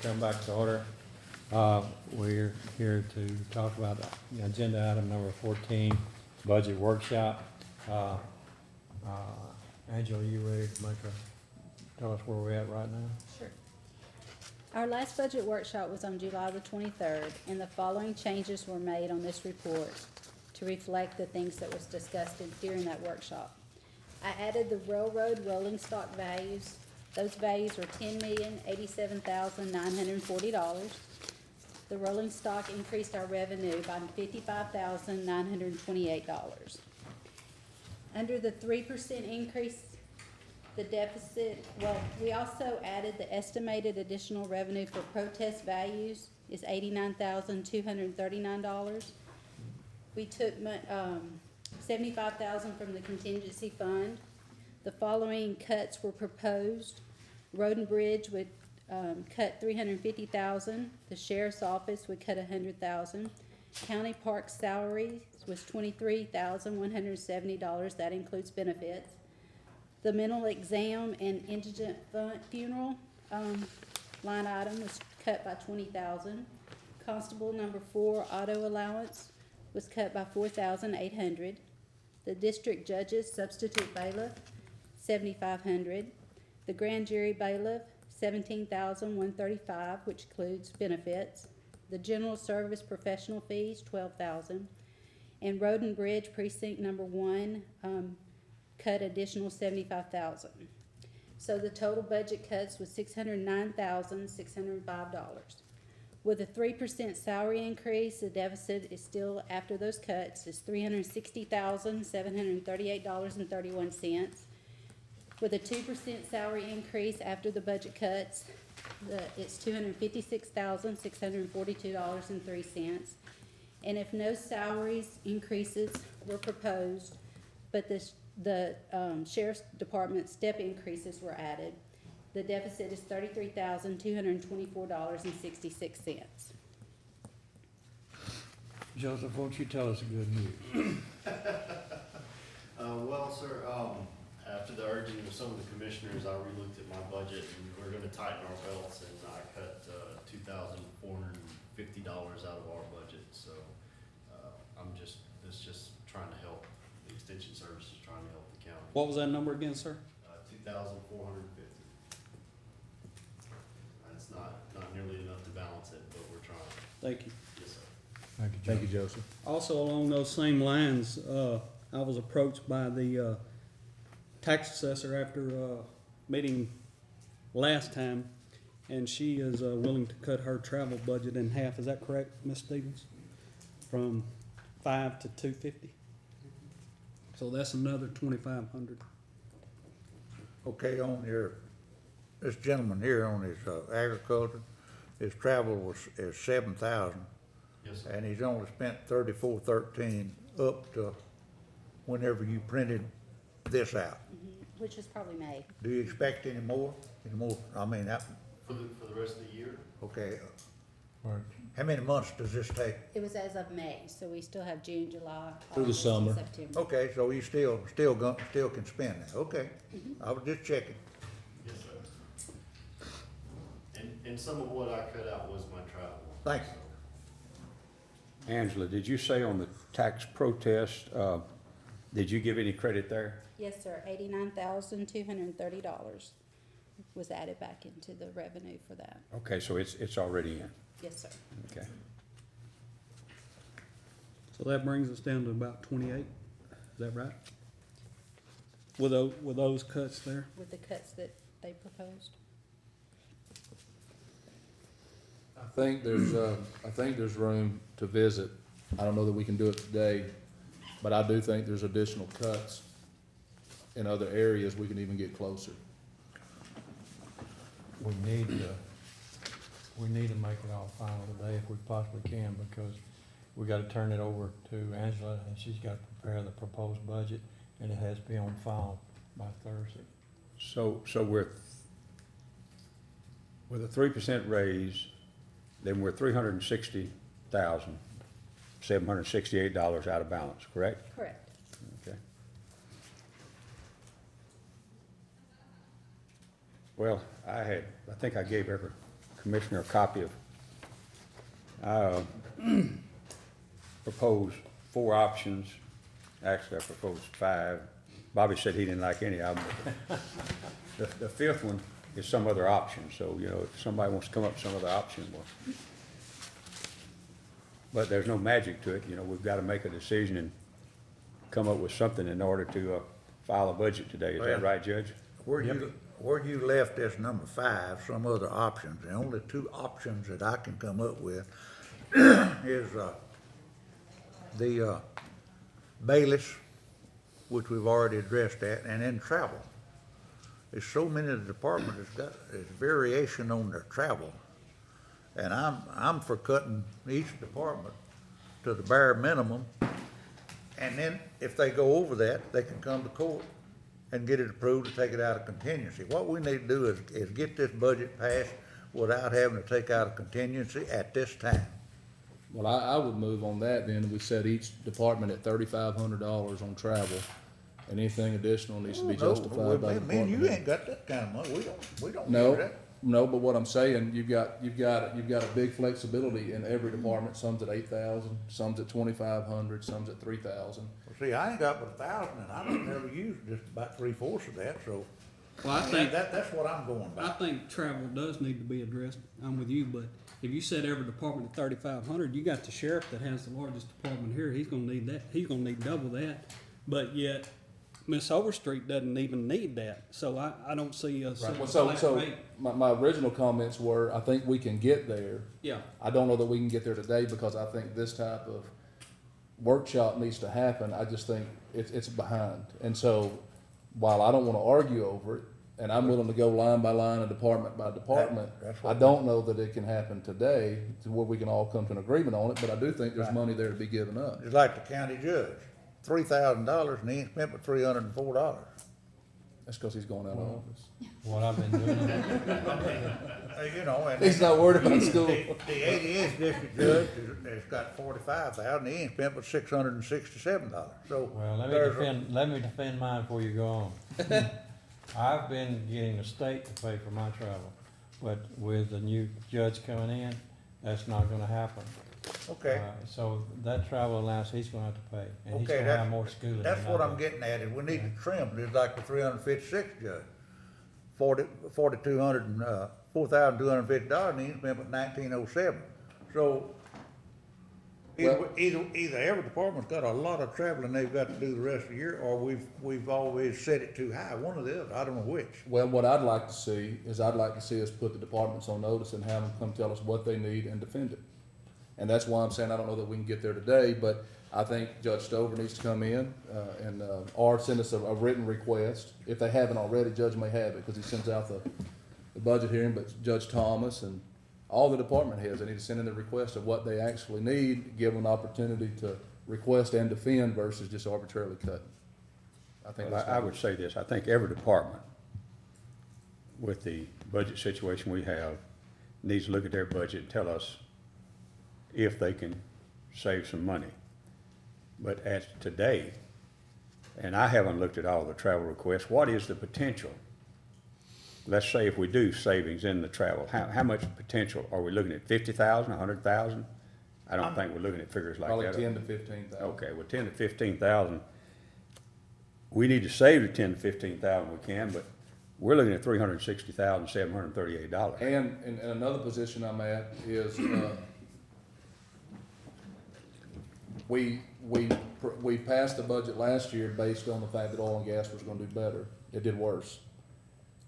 come back to order. We're here to talk about agenda item number 14, budget workshop. Angela, you ready to tell us where we're at right now? Sure. Our last budget workshop was on July the 23rd, and the following changes were made on this report to reflect the things that was discussed during that workshop. I added the railroad rolling stock values. Those values were $10,087,940. The rolling stock increased our revenue by $55,928. Under the 3% increase, the deficit, we also added the estimated additional revenue for protest values is $89,239. We took $75,000 from the contingency fund. The following cuts were proposed. Road and Bridge would cut $350,000. The Sheriff's Office would cut $100,000. County Park salaries was $23,170. That includes benefits. The mental exam and indigent funeral line item was cut by $20,000. Constable number 4 auto allowance was cut by $4,800. The district judge's substitute bailiff, $7,500. The grand jury bailiff, $17,135, which includes benefits. The general service professional fees, $12,000. And Road and Bridge precinct number 1 cut additional $75,000. So the total budget cuts was $609,605. With a 3% salary increase, the deficit is still, after those cuts, is $360,738.31. With a 2% salary increase after the budget cuts, it's $256,642.03. And if no salaries increases were proposed, but the Sheriff's Department step increases were added, the deficit is $33,224.66. Joseph, won't you tell us the good news? Well, sir, after the urging of some of the commissioners, I relooked at my budget, and we're gonna tighten our belts, and I cut $2,450 out of our budget, so, it's just trying to help, the extension service is trying to help the county. What was that number again, sir? 2,450. It's not nearly enough to balance it, but we're trying. Thank you. Yes, sir. Thank you, Joseph. Also, along those same lines, I was approached by the tax assessor after meeting last time, and she is willing to cut her travel budget in half. Is that correct, Ms. Stevens? From 5 to 250. So that's another 2,500. Okay, on your, this gentleman here on his agriculture, his travel is 7,000, Yes, sir. and he's only spent 3413 up to whenever you printed this out. Which is probably May. Do you expect any more? I mean, that, For the rest of the year? okay, Right. how many months does this take? It was as of May, so we still have June, July, Through the August, and summer. September. Okay, so you still can spend that, okay. I was just checking. Yes, sir. And some of what I cut out was my travel. Thank you. Angela, did you say on the tax protest, did you give any credit there? Yes, sir, $89,230 was added back into the revenue for that. Okay, so it's already in, Yes, sir. okay. So that brings us down to about 28. Is that right? With those cuts there? With the cuts that they proposed. I think there's room to visit. I don't know that we can do it today, but I do think there's additional cuts in other areas. We can even get closer. We need to make it all final today if we possibly can, because we gotta turn it over to Angela, and she's gotta prepare the proposed budget, and it has to be on file by Thursday. So with a 3% raise, then we're $360,768 out of balance, correct? Correct. Okay. Well, I think I gave Commissioner a copy of, I proposed 4 options. Actually, I proposed 5. Bobby said he didn't like any of them. But the 5th one is some other option, so, you know, if somebody wants to come up with some other option, well. But there's no magic to it, you know, we've got to make a decision and come up with something in order to, file a budget today. Is that Well- right, Judge? Where you left this number 5, some other options, the only 2 options that I can come up with is, the bailiffs, which we've already addressed that, and then travel. There's so many of the departments that's got, there's variation on their travel. And I'm for cutting each department to the bare minimum. And then if they go over that, they can come to court and get it approved to take it out of contingency. What we need to do is get this budget passed without having to take out a contingency at this time. Well, I would move on that then, we set each department at $3,500 on travel, and anything additional needs to be No, justified by the Man, you department. ain't got that kind of money, we don't do No, that. no, but what I'm saying, you've got a big flexibility in every department, some's at 8,000, some's at 2,500, some's at 3,000. Well, see, I ain't got but 1,000, and I don't never use just about 3/4 of that, so. Well, I think, That's what I'm going I by. think travel does need to be addressed. I'm with you, but if you set every department at 3,500, you got the sheriff that has the largest department here. He's gonna need that. He's gonna need double that. But yet, Miss Overstreet doesn't even need that. So I don't see us. Right, well, so my original comments were, I think we can get there. Yeah. I don't know that we can get there today because I think this type of workshop needs to happen. I just think it's behind. And so while I don't want to argue over it, and I'm willing to go line by line and department by department, That's I what- don't know that it can happen today to where we can all come to an agreement on it, but I do think there's Right. money there to be given up. Just like the county judge, $3,000 and he ain't spent but $304. That's because he's going out of office. What I've been doing, You know, and. He's not worried about school. The 88th district judge has got 45,000, he ain't spent but $667. So. well, there's let me defend mine before you go on. I've been getting the state to pay for my travel, but with the new judge coming in, that's not gonna happen. Okay, So that travel allowance, he's gonna have to pay, and he's okay, gonna have more schooling. that's than what I I'm do. getting at, is we need to trim, just like the 356th judge. $4,250, and he ain't spent but 1,907. So, either every department's got a lot of traveling they've got to do the rest of the year, or we've always set it too high, one or the other, I don't know which. Well, what I'd like to see is I'd like to see us put the departments on notice and have them come tell us what they need and defend it. And that's why I'm saying I don't know that we can get there today, but I think Judge Stover needs to come in, or send us a written request. If they haven't already, Judge may have it, because he sends out the budget hearing, but Judge Thomas and all the department heads, they need to send in the request of what they actually need, give them an opportunity to request and defend versus just arbitrarily cutting. I think Well, that's. I would say this, I think every department, with the budget situation we have, needs to look at their budget and tell us if they can save some money. But as today, and I haven't looked at all the travel requests, what is the potential? Let's say if we do savings in the travel, how much potential, are we looking at 50,000, 100,000? I don't think we're looking at figures like that. Probably 10 to 15,000. Okay, well, 10 to 15,000, we need to save the 10 to 15,000 we can, but we're looking at $360,738. And another position I'm at is, we passed the budget last year based on the fact that oil and gas was gonna do better. It did worse.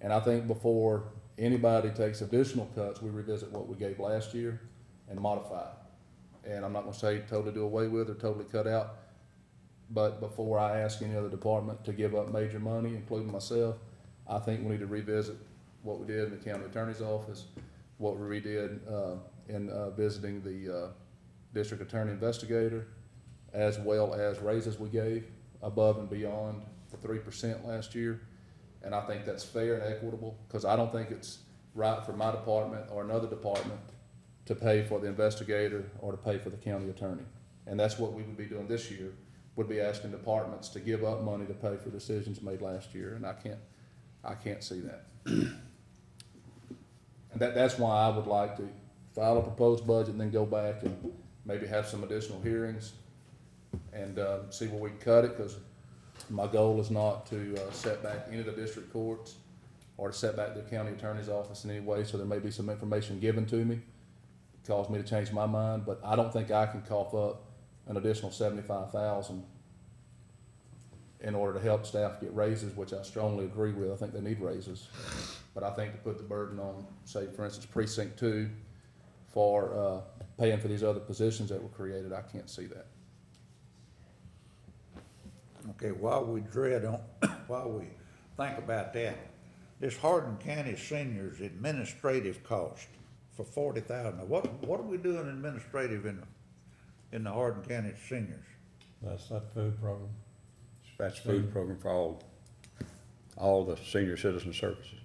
And I think before anybody takes additional cuts, we revisit what we gave last year and modify it. And I'm not gonna say totally do away with or totally cut out, but before I ask any other department to give up major money, including myself, I think we need to revisit what we did in the county attorney's office, what we redid, in visiting the, district attorney investigator, as well as raises we gave above and beyond the 3% last year. And I think that's fair and equitable, because I don't think it's right for my department or another department to pay for the investigator or to pay for the county attorney. And that's what we would be doing this year, would be asking departments to give up money to pay for decisions made last year, and I can't see that. And that's why I would like to file a proposed budget and then go back and maybe have some additional hearings and, see where we can cut it, cause my goal is not to, set back any of the district courts or to set back the county attorney's office in any way, so there may be some information given to me, cause me to change my mind, but I don't think I can cough up an additional 75,000 in order to help staff get raises, which I strongly agree with. I think they need raises. But I think to put the burden on, say, for instance, precinct 2 for, paying for these other positions that were created, I can't see that. Okay, while we while we think about that, this Hardin County seniors administrative cost for 40,000. What are we doing administrative in the Hardin County seniors? That's that food program. That's food program for all the senior citizen services.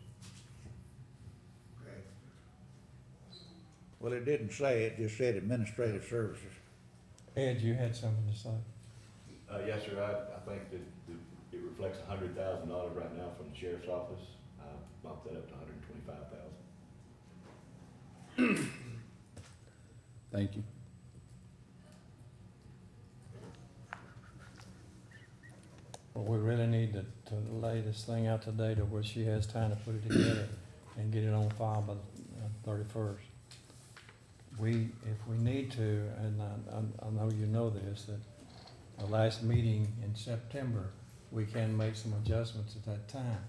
Well, it didn't say, it just said administrative services. Ed, you had something to say? Yes, sir, I think that it reflects $100,000 right now from the sheriff's office. I bumped that up to $125,000. Thank you. Well, we really need to lay this thing out today to where she has time to put it together and get it on file by the 31st. If we need to, and I know you know this, that the last meeting in September, we can make some adjustments at that time.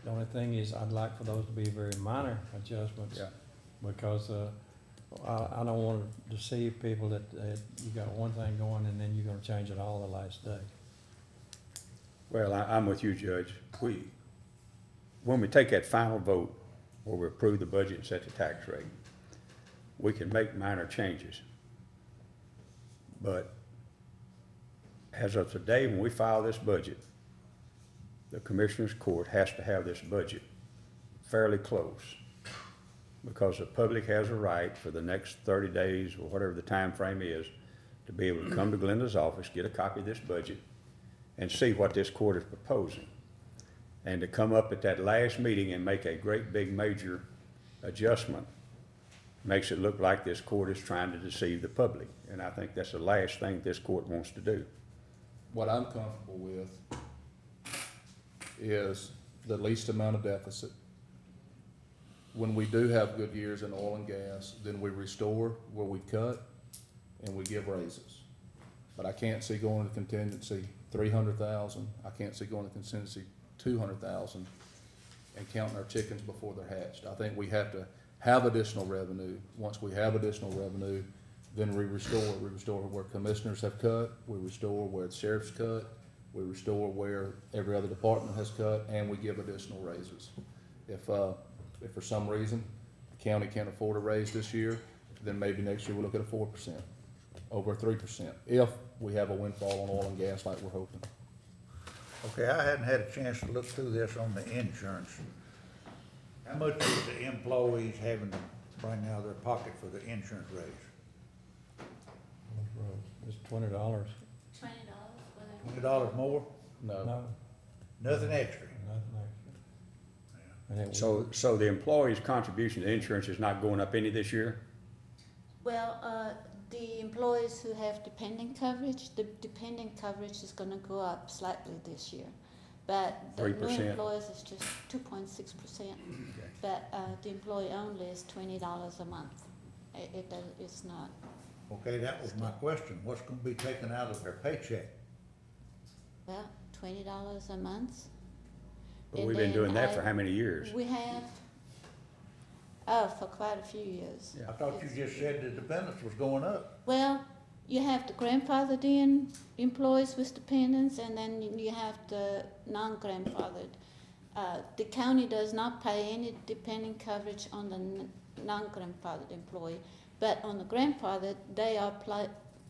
The only thing is, I'd like for those to be very minor adjustments. Yeah. Because, I don't want to deceive people that you got one thing going and then you're gonna change it all the last day. Well, I'm with you, Judge. When we take that final vote, where we approve the budget and set the tax rate, we can make minor changes. But as of today, when we file this budget, the Commissioners Court has to have this budget fairly close, because the public has a right for the next 30 days, or whatever the time frame is, to be able to come to Glenda's office, get a copy of this budget, and see what this court is proposing. And to come up at that last meeting and make a great big major adjustment makes it look like this court is trying to deceive the public. And I think that's the last thing this court wants to do. What I'm comfortable with is the least amount of deficit. When we do have good years in oil and gas, then we restore where we cut and we give raises. But I can't see going to contingency 300,000. I can't see going to contingency 200,000 and counting our chickens before they're hatched. I think we have to have additional revenue. Once we have additional revenue, then we restore. We restore where commissioners have cut, we restore where the sheriff's cut, we restore where every other department has cut, and we give additional raises. If for some reason the county can't afford a raise this year, then maybe next year we'll look at a 4%, over 3%, if we have a windfall on oil and gas like we're hoping. Okay, I hadn't had a chance to look through this on the insurance. How much is the employees having to bring out of their pocket for the insurance raise? It's $20. $20, $20 more? No, No, Nothing extra? nothing extra. And it So the employee's contribution to insurance is not going up any this year? Well, the employees who have dependent coverage, the dependent coverage is gonna go up slightly this year. But the new 3%. employees is just 2.6%. But, the employee only is $20 a month. It's not. Okay, that was my question. What's gonna be taken out of their paycheck? Well, $20 a month. But And we've been doing then that for how many years? We have, for quite a few years. I thought you just said the dependents was going up. Well, you have the grandfathered in employees with dependents, and then you have the non-grandfathered. The county does not pay any dependent coverage on the non-grandfathered employee, but on the grandfathered, they are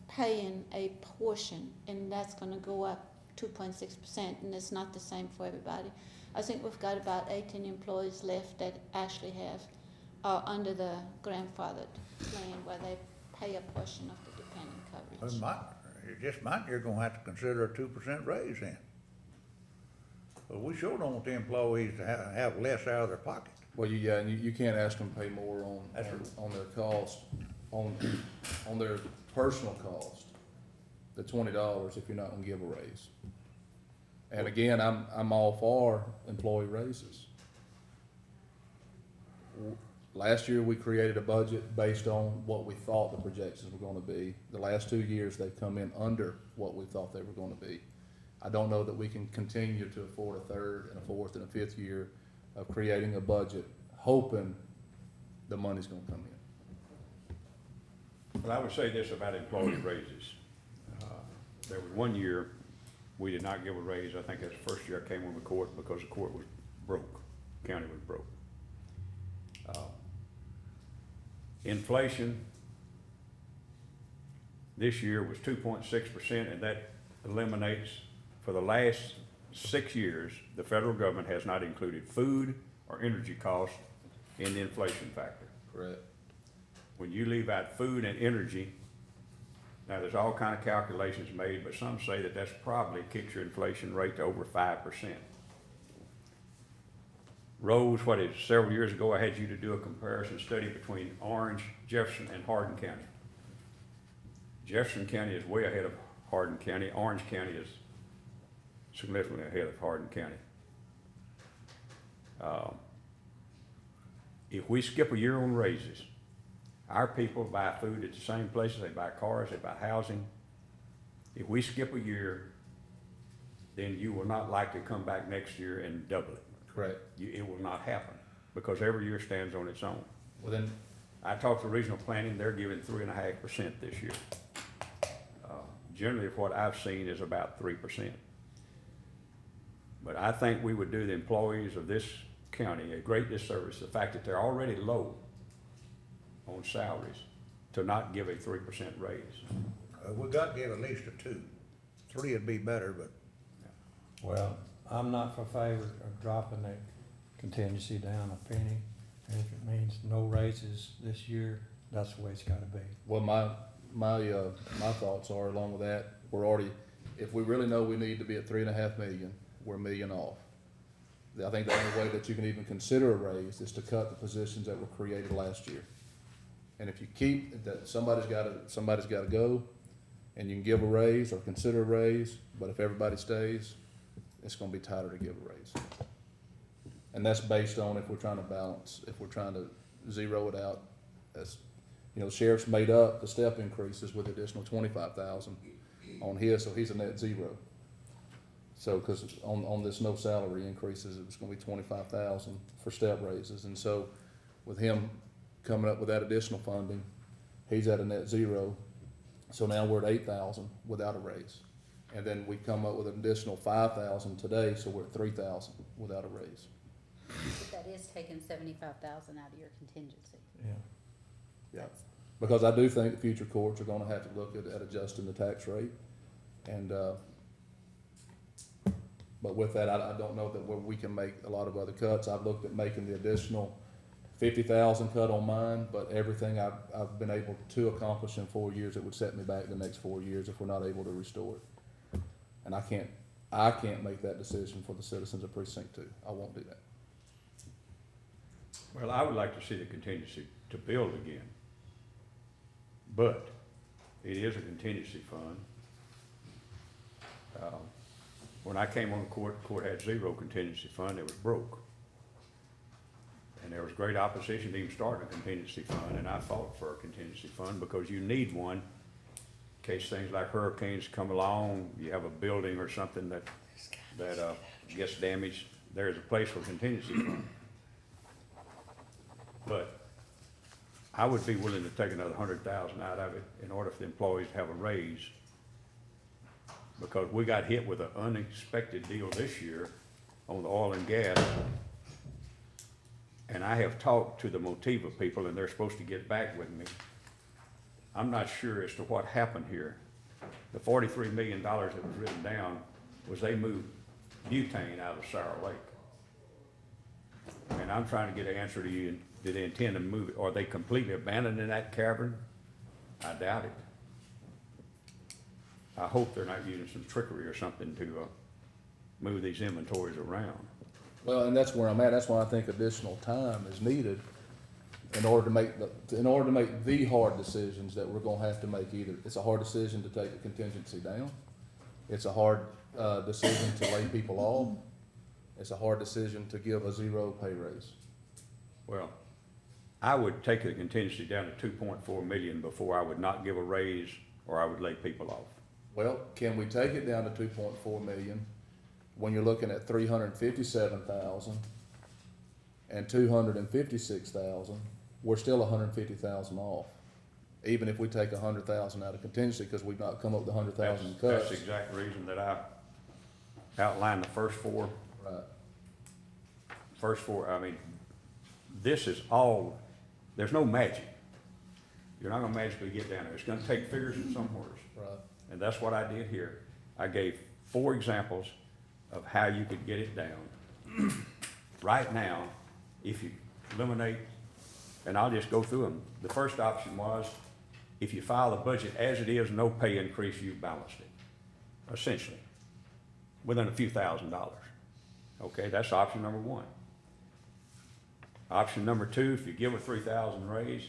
paying a portion, and that's gonna go up 2.6%, and it's not the same for everybody. I think we've got about 18 employees left that actually are under the grandfathered plan, where they pay a portion of the dependent coverage. You're gonna have to consider a 2% raise then. But we sure don't want the employees to have less out of their pocket. Well, yeah, and you can't ask them to pay more That's right. on their cost, on their personal cost, the $20 if you're not gonna give a raise. And again, I'm all for employee raises. Last year, we created a budget based on what we thought the projections were gonna be. The last 2 years, they've come in under what we thought they were gonna be. I don't know that we can continue to afford a third and a fourth and a fifth year of creating a budget, hoping the money's gonna come in. Well, I would say this about employee raises. There was one year, we did not give a raise. I think that's the first year I came on the court because the court was broke, county was broke. Inflation this year was 2.6%, and that eliminates, for the last 6 years, the federal government has not included food or energy costs in the inflation factor. Correct. When you leave out food and energy, now there's all kind of calculations made, but some say that that's probably kicks your inflation rate to over 5%. Rose, several years ago, I had you to do a comparison study between Orange, Jefferson, and Hardin County. Jefferson County is way ahead of Hardin County. Orange County is significantly ahead of Hardin County. If we skip a year on raises, our people buy food at the same places, they buy cars, they buy housing. If we skip a year, then you will not likely come back next year and double it. Correct. It will not happen, because every year stands on its own. Well, then, I talked to regional planning, they're giving 3.5% this year. Generally, what I've seen is about 3%. But I think we would do the employees of this county a great disservice, the fact that they're already low on salaries, to not give a 3% raise. We got to give at least a 2. 3 would be better, but Well, I'm not for favor of dropping that contingency down a penny. And if it means no raises this year, that's the way it's gotta be. well, my thoughts are along with that, we're already, if we really know we need to be at 3.5 million, we're $1 million off. I think the only way that you can even consider a raise is to cut the positions that were created last year. And if you keep, that somebody's gotta go, and you can give a raise or consider a raise, but if everybody stays, it's gonna be tighter to give a raise. And that's based on if we're trying to balance, if we're trying to zero it out, as, the sheriff's made up the step increases with additional 25,000 on his, so he's a net zero. So, cause on this no salary increases, it was gonna be 25,000 for step raises, and so with him coming up with that additional funding, he's at a net zero. So now we're at 8,000 without a raise. And then we come up with an additional 5,000 today, so we're at 3,000 without a raise. But that is taking 75,000 out of your contingency. Yeah. Yeah. Because I do think the future courts are gonna have to look at adjusting the tax rate. And, but with that, I don't know that we can make a lot of other cuts. I've looked at making the additional 50,000 cut on mine, but everything I've been able to accomplish in 4 years, it would set me back the next 4 years if we're not able to restore it. And I can't make that decision for the citizens of Precinct 2. I won't do that. Well, I would like to see the contingency to build again. But it is a contingency fund. When I came on the court had 0 contingency fund, it was broke. And there was great opposition to even starting a contingency fund, and I fought for a contingency fund because you need one in case things like hurricanes come along, you have a building or something that gets damaged, there's a place for contingency fund. But I would be willing to take another 100,000 out of it in order for the employees to have a raise, because we got hit with an unexpected deal this year on the oil and gas. And I have talked to the Motiva people, and they're supposed to get back with me. I'm not sure as to what happened here. The $43 million that was written down was they moved butane out of Sour Lake. And I'm trying to get an answer to you, do they intend to move it? Are they completely abandoning that cavern? I doubt it. I hope they're not using some trickery or something to move these inventories around. Well, and that's where I'm at, that's why I think additional time is needed in order to make the hard decisions that we're gonna have to make. Either, it's a hard decision to take a contingency down, it's a hard, decision to lay people off, it's a hard decision to give a 0 pay raise. Well, I would take the contingency down to 2.4 million before I would not give a raise or I would lay people off. Well, can we take it down to 2.4 million when you're looking at 357,000 and 256,000? We're still 150,000 off, even if we take 100,000 out of contingency, because we've not come up with 100,000 That's cuts. the exact reason that I outlined the first four. Right. I mean, this is all, there's no magic. You're not gonna magically get down there. It's gonna take figures from somewhere. Right. And that's what I did here. I gave 4 examples of how you could get it down. Right now, if you eliminate, and I'll just go through them. The first option was, if you file the budget as it is, no pay increase, you balanced it, essentially, within a few $1,000s. Okay, that's option number 1. Option number 2, if you give a 3,000 raise,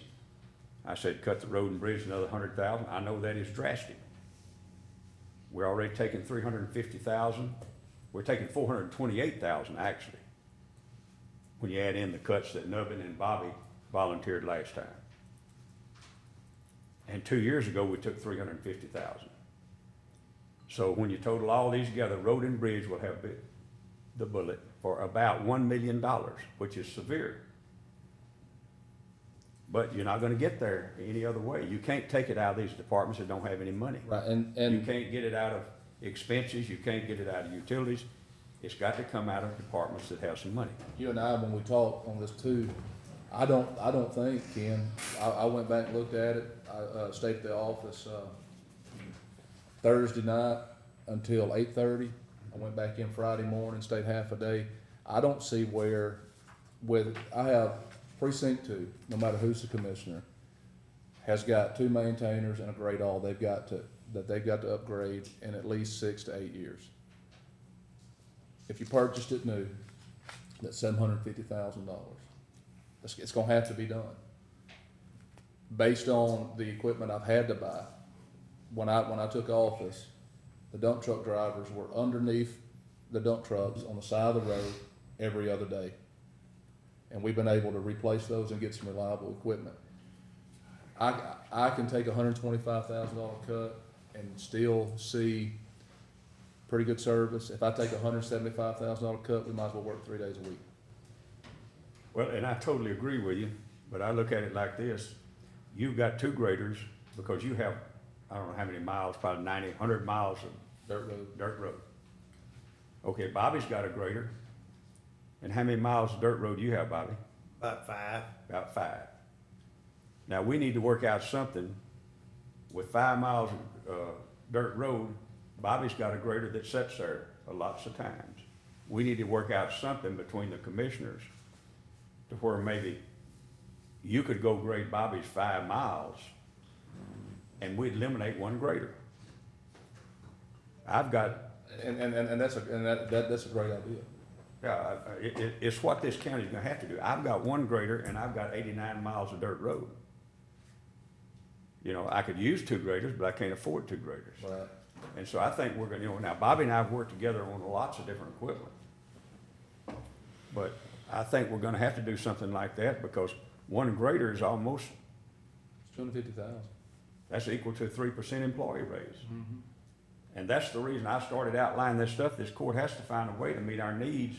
I said cut the road and bridge another 100,000. I know that is drastic. We're already taking 350,000. We're taking 428,000 actually, when you add in the cuts that Nubbin and Bobby volunteered last time. And 2 years ago, we took 350,000. So when you total all these together, road and bridge will have bit the bullet for about $1 million, which is severe. But you're not gonna get there any other way. You can't take it out of these departments that don't have any money. Right, You and can't get it out of expenses, you can't get it out of utilities. It's got to come out of departments that have some money. you and I, when we talked on this too, I don't think, Ken, I went back and looked at it, I, stayed at the office, Thursday night until 8:30. I went back in Friday morning, stayed half a day. I don't see where, I have precinct 2, no matter who's the commissioner, has got 2 maintainers and a grade all they've got to upgrade in at least 6 to 8 years. If you purchased it new, that's $750,000. It's gonna have to be done. Based on the equipment I've had to buy, when I took office, the dump truck drivers were underneath the dump trucks on the side of the road every other day. And we've been able to replace those and get some reliable equipment. I can take a $125,000 cut and still see pretty good service. If I take a $175,000 cut, we might as well work 3 days a week. Well, and I totally agree with you, but I look at it like this. You've got 2 graders because you have, I don't know how many miles, probably 90, 100 miles of dirt road. Okay, Bobby's got a grader. And how many miles of dirt road do you have, Bobby? About 5. About 5. Now, we need to work out something with 5 miles of dirt road. Bobby's got a grader that sits there lots of times. We need to work out something between the commissioners to where maybe you could go grade Bobby's 5 miles and we'd eliminate 1 grader. I've got, And that's a great idea. yeah, it's what this county's gonna have to do. I've got 1 grader and I've got 89 miles of dirt road. You know, I could use 2 graders, but I can't afford 2 graders. Right. And so I think we're gonna, now Bobby and I have worked together on lots of different equipment. But I think we're gonna have to do something like that because 1 grader is almost, It's 250,000. that's equal to a 3% employee raise. And that's the reason I started outlining this stuff. This court has to find a way to meet our needs,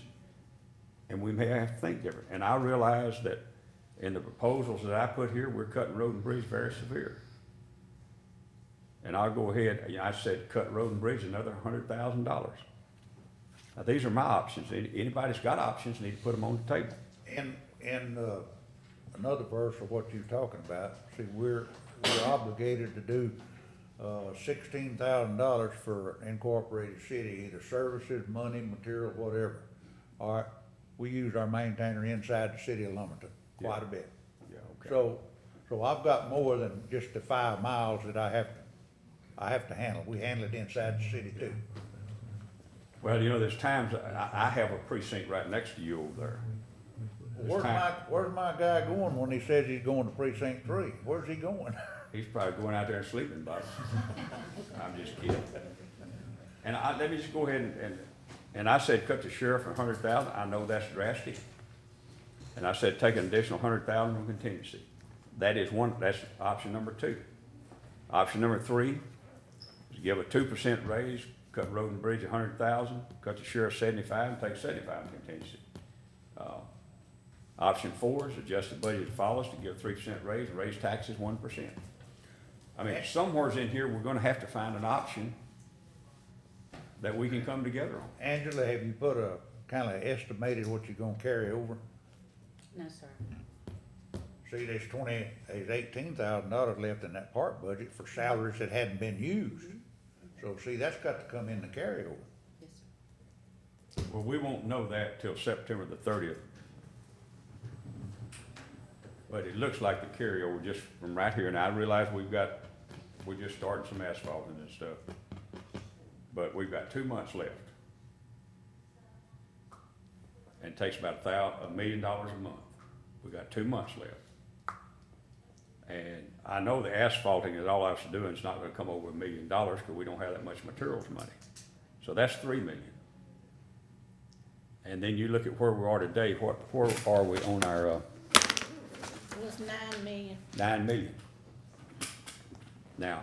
and we may have to think different. And I realize that in the proposals that I put here, we're cutting road and bridge very severe. And I'll go ahead, I said cut road and bridge another $100,000. Now, these are my options. Anybody's got options, need to put them on the table. In another verse of what you're talking about, see, we're obligated to do $16,000 for incorporated city, either services, money, material, whatever. All right, we use our maintainer inside the city of Lumberton quite a bit. Yeah, okay. So I've got more than just the 5 miles that I have to handle. We handle it inside the city too. Well, you know, there's times, I have a precinct right next to you over there. Where's my guy going when he says he's going to precinct 3? Where's he going? He's probably going out there and sleeping, buddy. I'm just kidding. And let me just go ahead and I said, cut the sheriff $100,000. I know that's drastic. And I said, take an additional $100,000 from contingency. That's option number 2. Option number 3 is give a 2% raise, cut road and bridge $100,000, cut the sheriff 75 and take 75 in contingency. Option 4 is adjust the budget that follows to give a 3% raise, and raise taxes 1%. I mean, somewhere's in here, we're gonna have to find an option that we can come together on. Angela, have you put a, kinda estimated what you're gonna carry over? No, sir. See, there's $18,000 left in that park budget for salaries that hadn't been used. So see, that's got to come in the carryover. Yes, sir. Well, we won't know that till September the 30th. But it looks like the carryover just from right here, and I realize we're just starting some asphalting and stuff. But we've got 2 months left. And it takes about $1 million a month. We've got 2 months left. And I know the asphalting is all I have to do, and it's not gonna come over $1 million because we don't have that much materials money. So that's $3 million. And then you look at where we are today, where are we on our, It was 9 million. 9 million? Now,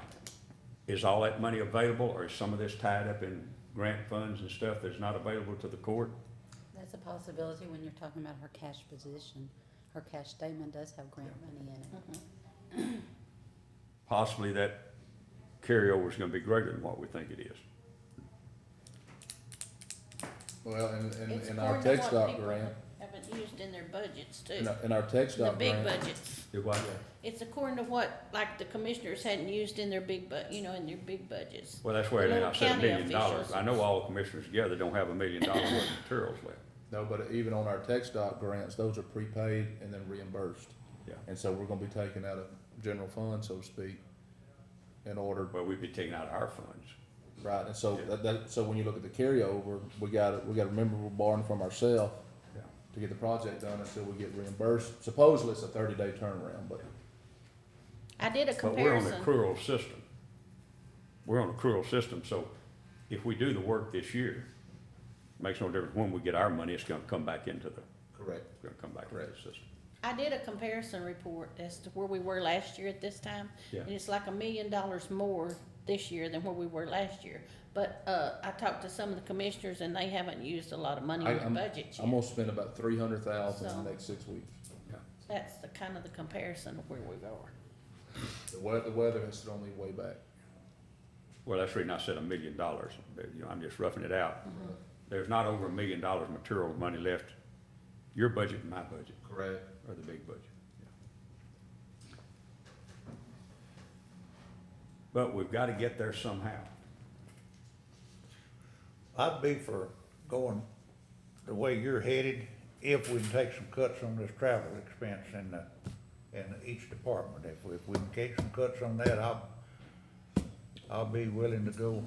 is all that money available, or is some of this tied up in grant funds and stuff that's not available to the court? That's a possibility when you're talking about her cash position. Her cash statement does have grant money in it. Possibly that carryover is gonna be greater than what we think it is. Well, It's in our according tech to what stop people grant, haven't used in their budgets too. in our tech The stop big grant, budgets. Do what? It's according to what, like, the commissioners hadn't used in their big in their big budgets. Well, that's where it is. I said $1 County million. officials. I know all the commissioners together don't have $1 million worth of materials left. no, but even on our tech stop grants, those are prepaid and then reimbursed. Yeah. And so we're gonna be taking out of general fund, so to speak, in order, Well, we'd be taking out our funds. right, and so Yeah. so when you look at the carryover, we gotta remember we're borrowing from ourselves Yeah. to get the project done until we get reimbursed. Supposedly it's a 30-day turnaround, but I did a But we're on comparison. an accrual system. We're on an accrual system, so if we do the work this year, it makes no difference when we get our money, it's gonna come back into the, correct. it's gonna come back into the system. I did a comparison report as to where we were last year at this time. Yeah. And it's like $1 million more this year than where we were last year. But, I talked to some of the commissioners and they haven't used a lot of money in their budgets I'm yet. gonna spend about 300,000 in So- the next 6 weeks. That's the kind of the comparison of where we are. The weather has thrown me way back. Well, that's the reason I said $1 million, but, you know, I'm just roughing it out. There's not over $1 million material money left, your budget and my budget, Correct. or the big budget. But we've gotta get there somehow. I'd be for going the way you're headed, if we can take some cuts on this travel expense in each department. If we can take some cuts on that, I'll be willing to go.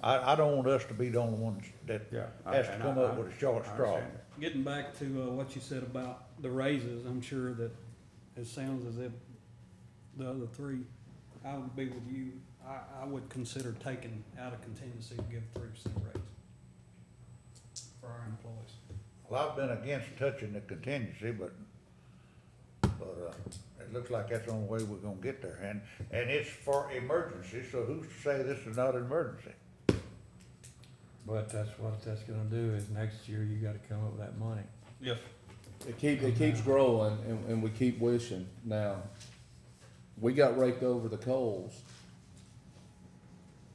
I don't want us to be the only ones that Yeah. has to come up with a short I straw. understand that. Getting back to what you said about the raises, I'm sure that it sounds as if the other three, I would be with you. I would consider taking out of contingency to give 3% raise for our employees. Well, I've been against touching the contingency, but it looks like that's the only way we're gonna get there. And it's for emergency, so who's to say this is not an emergency? But that's what that's gonna do, is next year you gotta come up with that money. Yes. It keeps growing and we keep wishing. Now, we got raked over the coals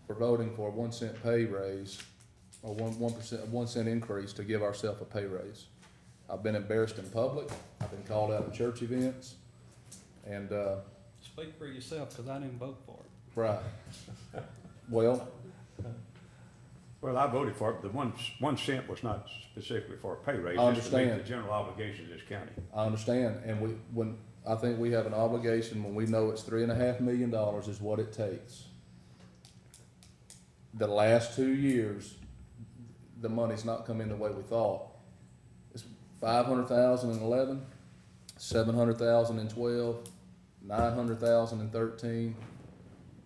for voting for a 1 cent pay raise, or 1 cent increase to give ourselves a pay raise. I've been embarrassed in public, I've been called out at church events, and, Speak for yourself, because I didn't vote for it. right. Well, Well, I voted for it, but the 1 cent was not specifically for a pay raise. I just to meet understand. the general obligations of this county. I understand, and I think we have an obligation when we know it's $3.5 million is what it takes. The last 2 years, the money's not come in the way we thought. It's 500,000 in 11, 700,000 in 12, 900,000 in 13,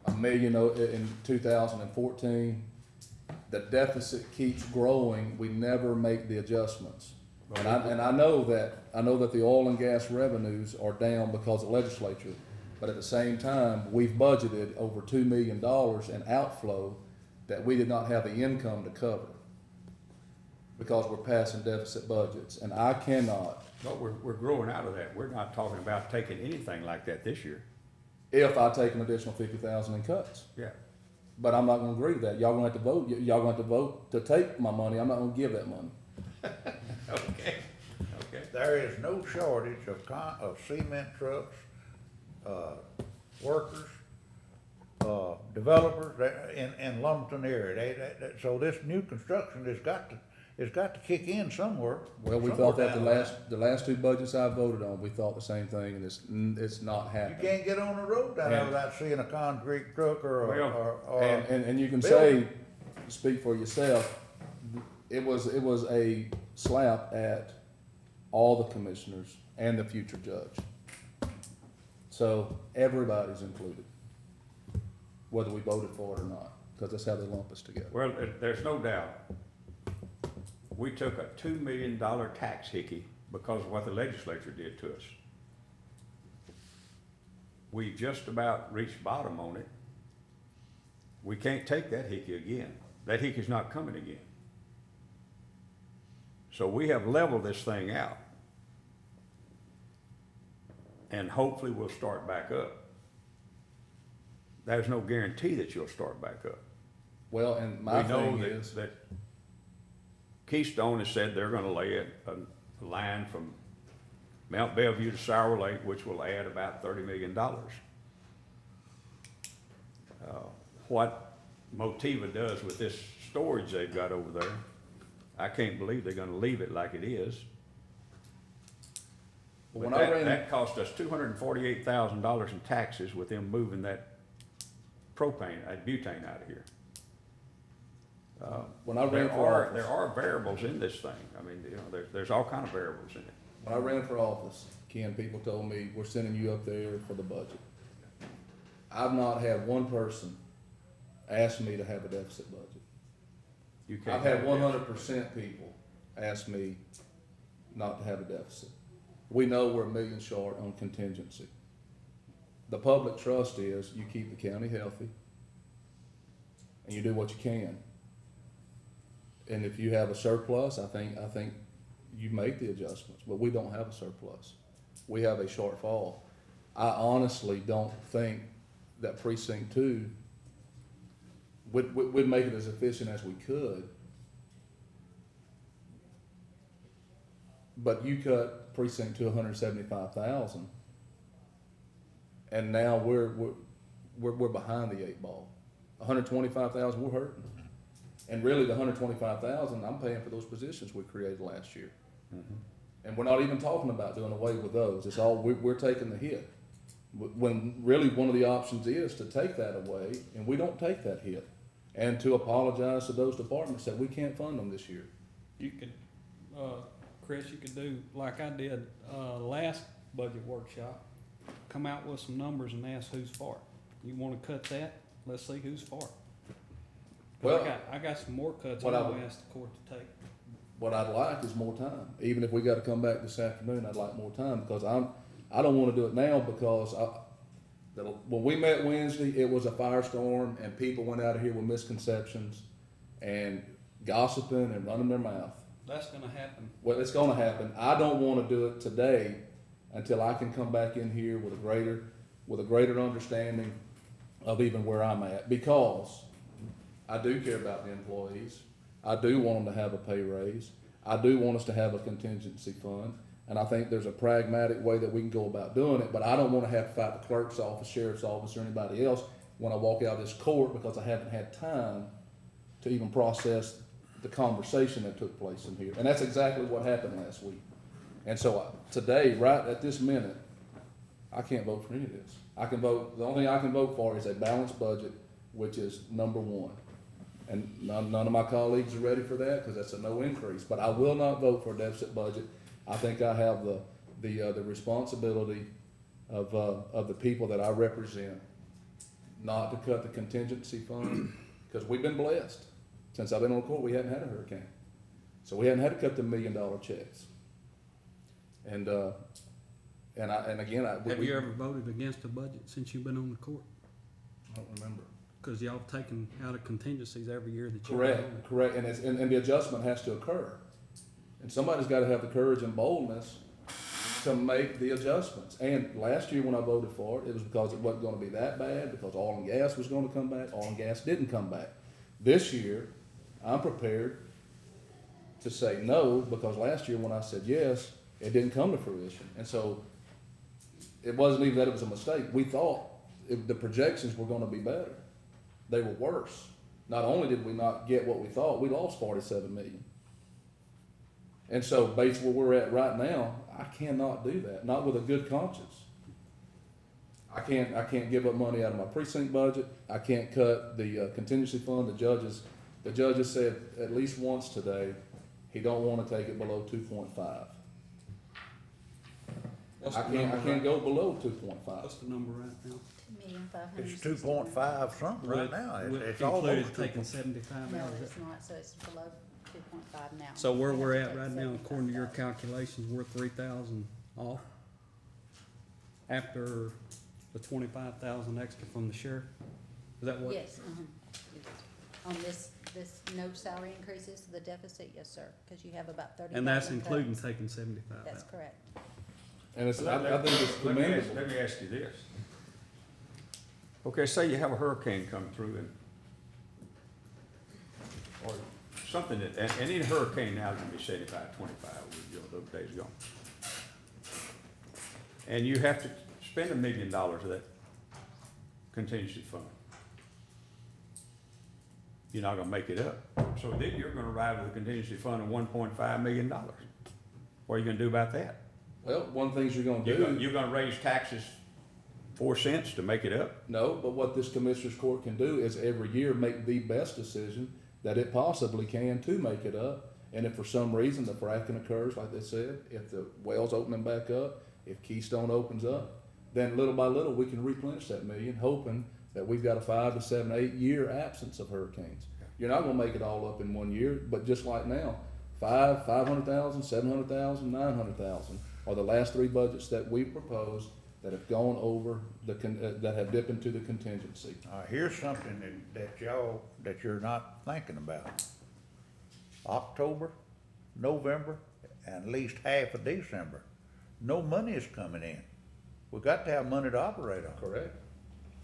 $1 million in 2014. The deficit keeps growing, we never make the adjustments. And I know that the oil and gas revenues are down because of legislature, but at the same time, we've budgeted over $2 million in outflow that we did not have the income to cover because we're passing deficit budgets, and I cannot, But we're growing out of that. We're not talking about taking anything like that this year. if I take an additional 50,000 in cuts. Yeah. But I'm not gonna agree to that. Y'all gonna have to vote. Y'all gonna have to vote to take my money. I'm not gonna give that money. Okay, okay. There is no shortage of cement trucks, workers, developers in Lumberton area. So this new construction has got to kick in somewhere. Well, we thought that the last two budgets I voted on, we thought the same thing, and it's not You happening. can't get on the road down there And- without seeing a concrete truck or And you can Bill. say, speak for yourself, it was a slap at all the commissioners and the future judge. So everybody's included, whether we voted for it or not, because that's how they lump us together. Well, there's no doubt. We took a $2 million tax hickey because of what the legislature did to us. We just about reached bottom on it. We can't take that hickey again. That hickey's not coming again. So we have leveled this thing out. And hopefully we'll start back up. There's no guarantee that you'll start back up. Well, and my We know thing that, is, that Keystone has said they're gonna lay a line from Mount Bellevue to Sour Lake, which will add about $30 million. What Motiva does with this storage they've got over there, I can't believe they're gonna leave it like it is. But But when I ran- that cost us $248,000 in taxes with them moving that propane, butane out of here. when I ran for office. There are variables in this thing. I mean, you know, there's all kind of variables in it. When I ran for office, Ken, people told me, we're sending you up there for the budget. I've not had one person ask me to have a deficit budget. You can't I've had have 100% people ask me not to have a deficit. We know we're $1 million short on contingency. The public trust is you keep the county healthy and you do what you can. And if you have a surplus, I think you make the adjustments, but we don't have a surplus. We have a shortfall. I honestly don't think that precinct 2 would make it as efficient as we could. But you cut precinct 2 $175,000, and now we're behind the 8 ball. 125,000, we're hurting. And really, the 125,000, I'm paying for those positions we created last year. And we're not even talking about doing away with those. It's all, we're taking the hit. When really one of the options is to take that away, and we don't take that hit. And to apologize to those departments that we can't fund them this year. You could, Chris, you could do like I did, last budget workshop, come out with some numbers and ask who's for it. You wanna cut that? Let's see who's for it. 'Cause Well, I got some more cuts what I'm I gonna would- ask the court to take. What I'd like is more time. Even if we gotta come back this afternoon, I'd like more time, because I don't wanna do it now, because when we met Wednesday, it was a firestorm, and people went out of here with misconceptions and gossiping and running their mouth. That's gonna happen. Well, it's gonna happen. I don't wanna do it today until I can come back in here with a greater understanding of even where I'm at, because I do care about the employees. I do want them to have a pay raise. I do want us to have a contingency fund. And I think there's a pragmatic way that we can go about doing it, but I don't wanna have to fight the clerk's office, sheriff's office, or anybody else when I walk out of this court, because I haven't had time to even process the conversation that took place in here. And that's exactly what happened last week. And so today, right at this minute, I can't vote for any of this. The only thing I can vote for is a balanced budget, which is number one. And none of my colleagues are ready for that, cause that's a no increase, but I will not vote for a deficit budget. I think I have the responsibility of the people that I represent, not to cut the contingency fund, cause we've been blessed. Since I've been on the court, we haven't had a hurricane. So we haven't had to cut the $1 million checks. And again, Have you ever voted against a budget since you've been on the court? I don't remember. Cause y'all have taken out of contingencies every year that you've been on it. Correct, and the adjustment has to occur. And somebody's gotta have the courage and boldness to make the adjustments. And last year when I voted for it, it was because it wasn't gonna be that bad, because oil and gas was gonna come back, oil and gas didn't come back. This year, I'm prepared to say no, because last year when I said yes, it didn't come to fruition. And so, it wasn't even that it was a mistake. We thought the projections were gonna be better. They were worse. Not only did we not get what we thought, we lost 47 million. And so based where we're at right now, I cannot do that, not with a good conscience. I can't give up money out of my precinct budget. I can't cut the contingency fund. The judges said at least once today, he don't wanna take it below 2.5. I can't go below 2.5. What's the number right now? It's 2.5 something right now. It's Included almost taking 75 No, out of it. it's not, so it's below 2.5 now. So where We we're have at to right take now, according to your 75,000. calculations, we're 3,000 off. After the 25,000 extra from the sheriff? Is that what? Yes, on this no salary increases, the deficit, yes, sir, because you have about 30,000 And that's including cuts. taking 75 That's out. correct. And it's, I think it's commendable. Let me ask you this. Okay, say you have a hurricane come through and, or something that, and any hurricane now is gonna be 75, 25, those days gone. And you have to spend $1 million of that contingency fund. You're not gonna make it up. So then you're gonna arrive at a contingency fund of $1.5 million. What are you gonna do about that? Well, one of the things you're gonna do. You're gonna raise taxes 4 cents to make it up? No, but what this commissioners court can do is every year make the best decision that it possibly can to make it up. And if for some reason the fracking occurs, like they said, if the wells opening back up, if Keystone opens up, then little by little we can replenish that million, hoping that we've got a 5 to 7, 8 year absence of hurricanes. You're not gonna make it all up in 1 year, but just like now, 500,000, 700,000, 900,000 are the last 3 budgets that we proposed that have gone over that have dipped into the contingency. Here's something that you're not thinking about. October, November, and at least half of December, no money is coming in. We got to have money to operate on. Correct.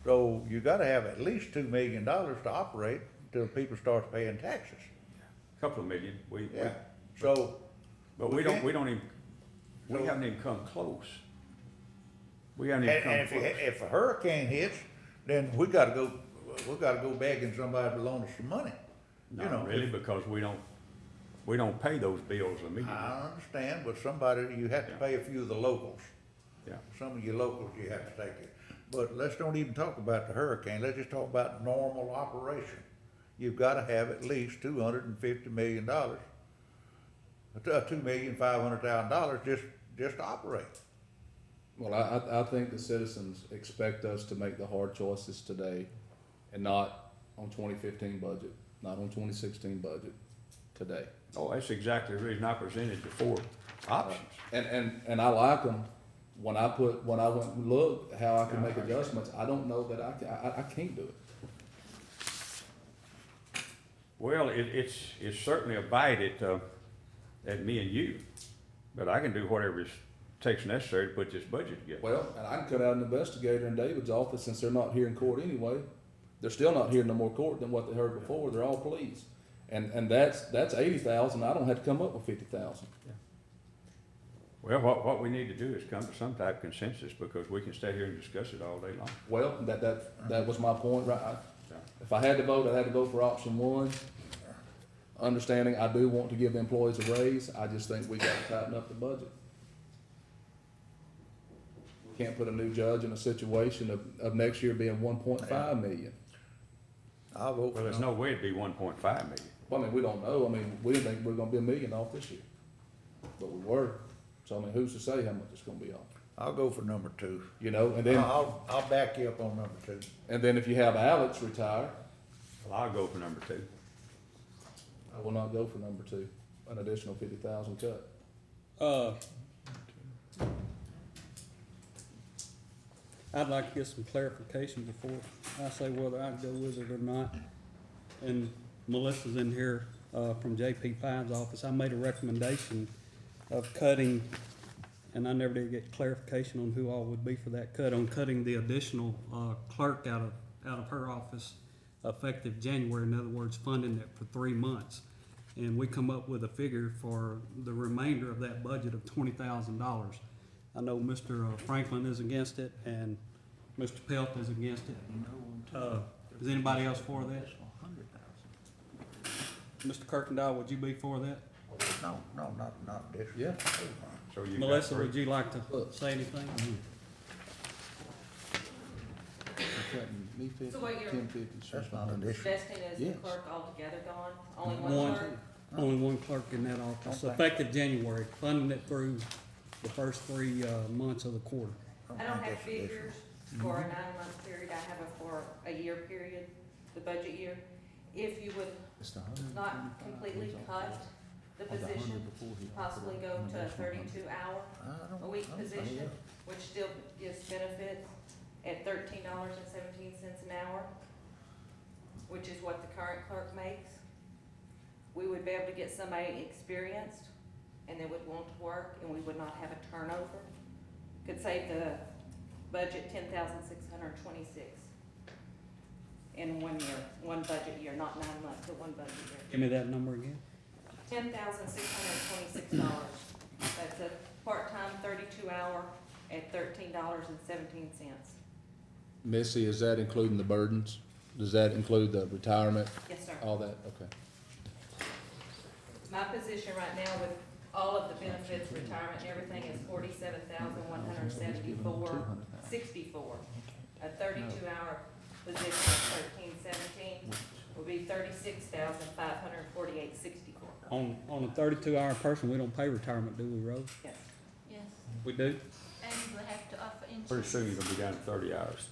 So you gotta have at least $2 million to operate until people start paying taxes. Couple of million, Yeah, so. but we we don't can't- we haven't even come close. We haven't even And come close. if a hurricane hits, then we gotta go begging somebody to loan us some money. You know, Not really, because we don't pay those bills immediately. I understand, but you have to Yeah. pay a few of the locals. Yeah. Some of your locals you have to take it. But let's don't even talk about the hurricane, let's just talk about normal operation. You've gotta have at least $250 million, $2,500,000 just to operate. Well, I think the citizens expect us to make the hard choices today and not on 2015 budget, not on 2016 budget, today. Oh, that's exactly the reason I presented the 4 options. And I like them. When I went and looked how I can make adjustments, I don't know that I can't do it. Well, it's certainly a bite at me and you, but I can do whatever it takes necessary to put this budget together. Well, and I can cut out an investigator in David's office since they're not here in court anyway. They're still not here in no more court than what they heard before. They're all pleas. And that's 80,000. I don't have to come up with 50,000. Well, what we need to do is come to some type of consensus, because we can stay here and discuss it all day long. Well, that was my point, right? If I had to vote, I'd have to vote for option 1. Understanding I do want to give the employees a raise, I just think we gotta tighten up the budget. We can't put a new judge in a situation of next year being 1.5 million. I'll vote for Well, there's no way it'd be 1.5 million. Well, I mean, we don't know, I mean, we didn't think we were gonna be $1 million off this year, but we were. So I mean, who's to say how much it's gonna be off, I'll go for number two. you know, and then, I'll back you up on number two. and then if you have Alex retire, Well, I'll go for number 2. I will not go for number two, an additional 50,000 cut. I'd like to get some clarification before I say whether I go with it or not. And Melissa's in here, from JP5's office. I made a recommendation of cutting, and I never did get clarification on who all would be for that cut, on cutting the additional, clerk out of her office effective January. In other words, funding it for 3 months. And we come up with a figure for the remainder of that budget of $20,000. I know Mr. Franklin is against it, and Mr. Pelt is against it. Is anybody else for that? Mr. Kirkendall, would you be for that? No, not this. Yeah. So you got Melissa, 3. would you like to say anything? So what you're- 1050. That's not an issue. Vesting is the Yes. clerk altogether gone, only one clerk? Only one clerk in that office, Okay. effective January, funding it through the first 3 months of the quarter. I don't have think that's an issue. figures for a 9-month period, I have it for a year period, the budget year. If you would not completely cut the position, possibly go to a 32-hour a week position, which still gives benefits at $13.17 an hour, which is what the current clerk makes. We would be able to get somebody experienced, and they would want to work, and we would not have a turnover. Could save the budget $10,626 in 1 year, one budget year, not 9 months, but one budget year. Give me that number again. $10,626. That's a part-time 32-hour at $13.17. Missy, is that including the burdens? Does that include the retirement, Yes, sir. all that? Okay. My position right now with all of the benefits, retirement and everything is $47,174.64. A 32-hour position at $13.17 would be $36,548.64. On a 32-hour person, we don't pay retirement, do we, Rose? Yes. Yes, We do? and we have to offer insurance. Pretty soon you're gonna be down to 30 hours.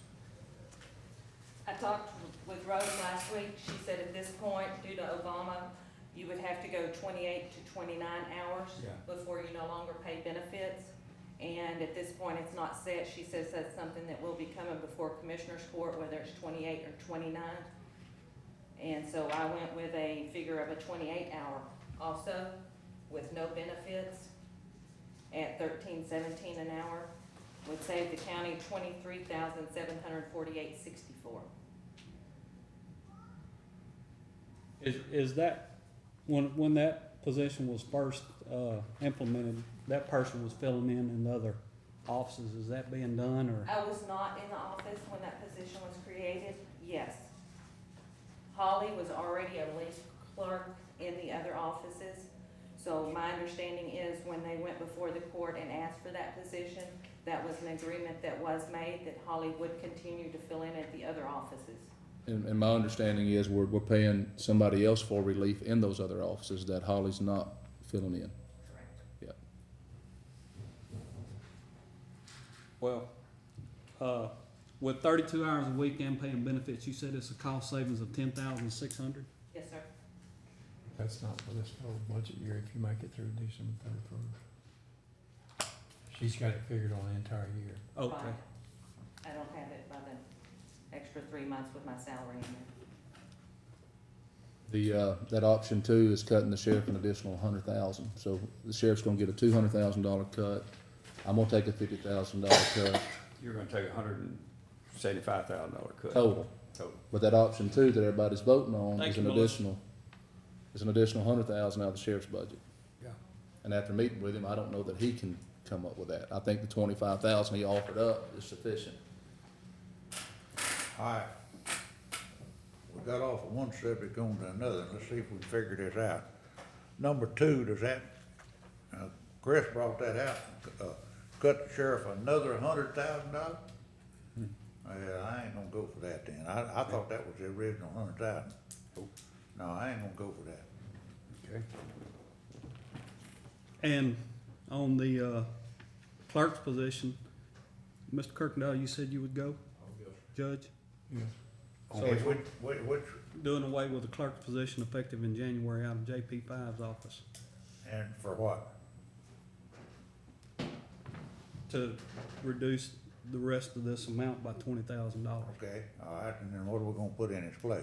I talked with Rose last week. She said at this point, due to Obama, you would have to go 28 to 29 hours Yeah. before you no longer pay benefits. And at this point, it's not set. She says that's something that will be coming before Commissioners Court, whether it's 28 or 29. And so I went with a figure of a 28-hour also, with no benefits, at $13.17 an hour, would save the county $23,748.64. Is that, when that position was first, implemented, that person was filling in other offices, is that being done, or? I was not in the office when that position was created, yes. Holly was already a lead clerk in the other offices. So my understanding is when they went before the court and asked for that position, that was an agreement that was made that Holly would continue to fill in at the other offices. And my understanding is we're paying somebody else for relief in those other offices that Holly's not filling in. Correct. Yeah. Well, with 32 hours a week and paying benefits, you said it's a cost savings of $10,600? Yes, sir. That's not for this whole budget year, if you make it through December 31st. She's got it figured on the entire year. Okay. Right. I don't have it by the extra 3 months with my salary in there. That option 2 is cutting the sheriff an additional $100,000. So the sheriff's gonna get a $200,000 cut. I'm gonna take a $50,000 cut You're gonna take a $175,000 cut. total. But that option 2 that everybody's voting on Thank is you, an Melissa. additional $100,000 out of the sheriff's budget. Yeah. And after meeting with him, I don't know that he can come up with that. I think the 25,000 he offered up is sufficient. All right. We got off of one subject on to another. Let's see if we can figure this out. Number 2, does that, Chris brought that out, cut the sheriff another $100,000? Well, I ain't gonna go for that then. I thought that was the original 100,000. No, I ain't gonna go for that. Okay. And on the clerk's position, Mr. Kirkendall, you said you would go? Judge? So Okay, which, doing away with the clerk's position effective in January out of JP 5's office and for what? to reduce the rest of this amount by $20,000. Okay, all right, and then what are we gonna put in its place?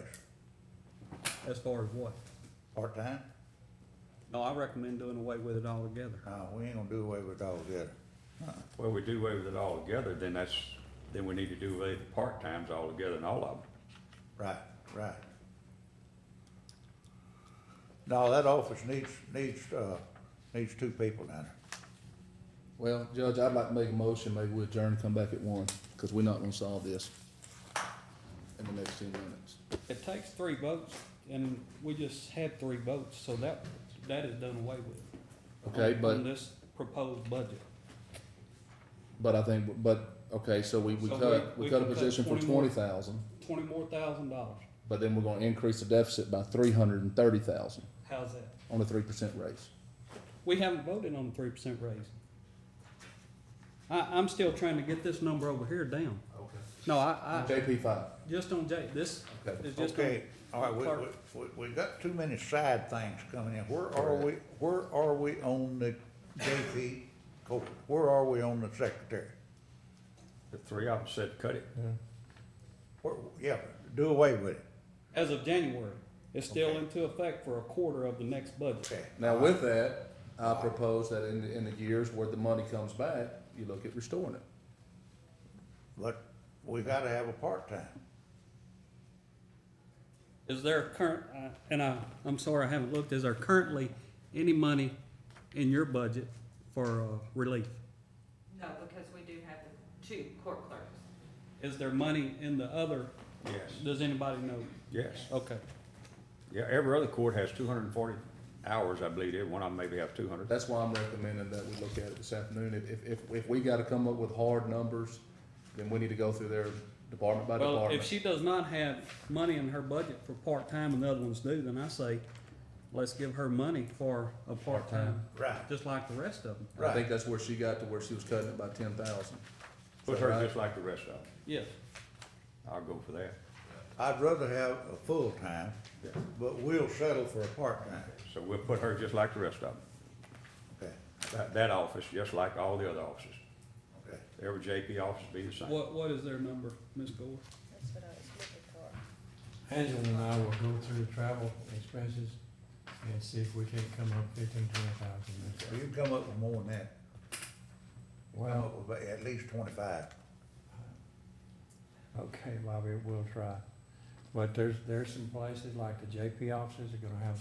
As far as what? Part-time? No, I recommend doing away with it altogether. No, we ain't gonna do away with it altogether. Well, we do away with it altogether, then we need to do away with the part-times altogether and all of them. Right, right. No, that office needs two people down there. Well, Judge, I'd like to make a motion, maybe we adjourn and come back at 1, because we're not gonna solve this in the next 10 minutes. It takes 3 votes, and we just had 3 votes, so that is done away with. Okay, On but, this proposed budget. I think, okay, so we So cut we a can cut position for 20 more. 20,000, $20 more thousand, but then we're gonna increase the deficit by 330,000 how's that? on a 3% raise. We haven't voted on the 3% raise. I'm still trying to get this number over here down. Okay. No, I, JP 5. just on J, this Okay. is just on. Okay, all right, clerk. we got too many side things coming in. Where are we on the JP court? Where are we on the secretary? The 3 of them said cut it. Yeah, do away with it. As of January, it's still Okay. into effect for a quarter of the next budget. Okay. Now, with that, I propose that in the years where the money comes back, you look at restoring it. But we gotta have a part-time. Is there current, I'm sorry, I haven't looked, is there currently any money in your budget for relief? No, because we do have the 2 court clerks. Is there money in the other, Yes, does anybody know? yes. Okay. Yeah, every other court has 240 hours, I believe. Every one of them maybe have 200. That's why I'm recommending that we look at it this afternoon. If we gotta come up with hard numbers, then we need to go through their department by Well, department. if she does not have money in her budget for part-time and the other ones do, then I say, let's give her money for a part-time, Right. just like the rest of them. I think that's where she got to where she was cutting it by 10,000. Put that her right? just like the rest of them. Yes. I'll go for that. I'd rather have a full-time, Yeah. but we'll settle for a part-time. So we'll put her just like the rest of them. Okay, That office, just like all the other offices. okay. Every JP office be the same. What is their number, Ms. Gore? That's what I was looking for. Angela and I will go through the travel expenses and see if we can't come up 15,000-20,000. Well, you can come up with more than that. Come Well, up with at least 25. okay, Bobby, we'll try. But there's some places like the JP offices are gonna have,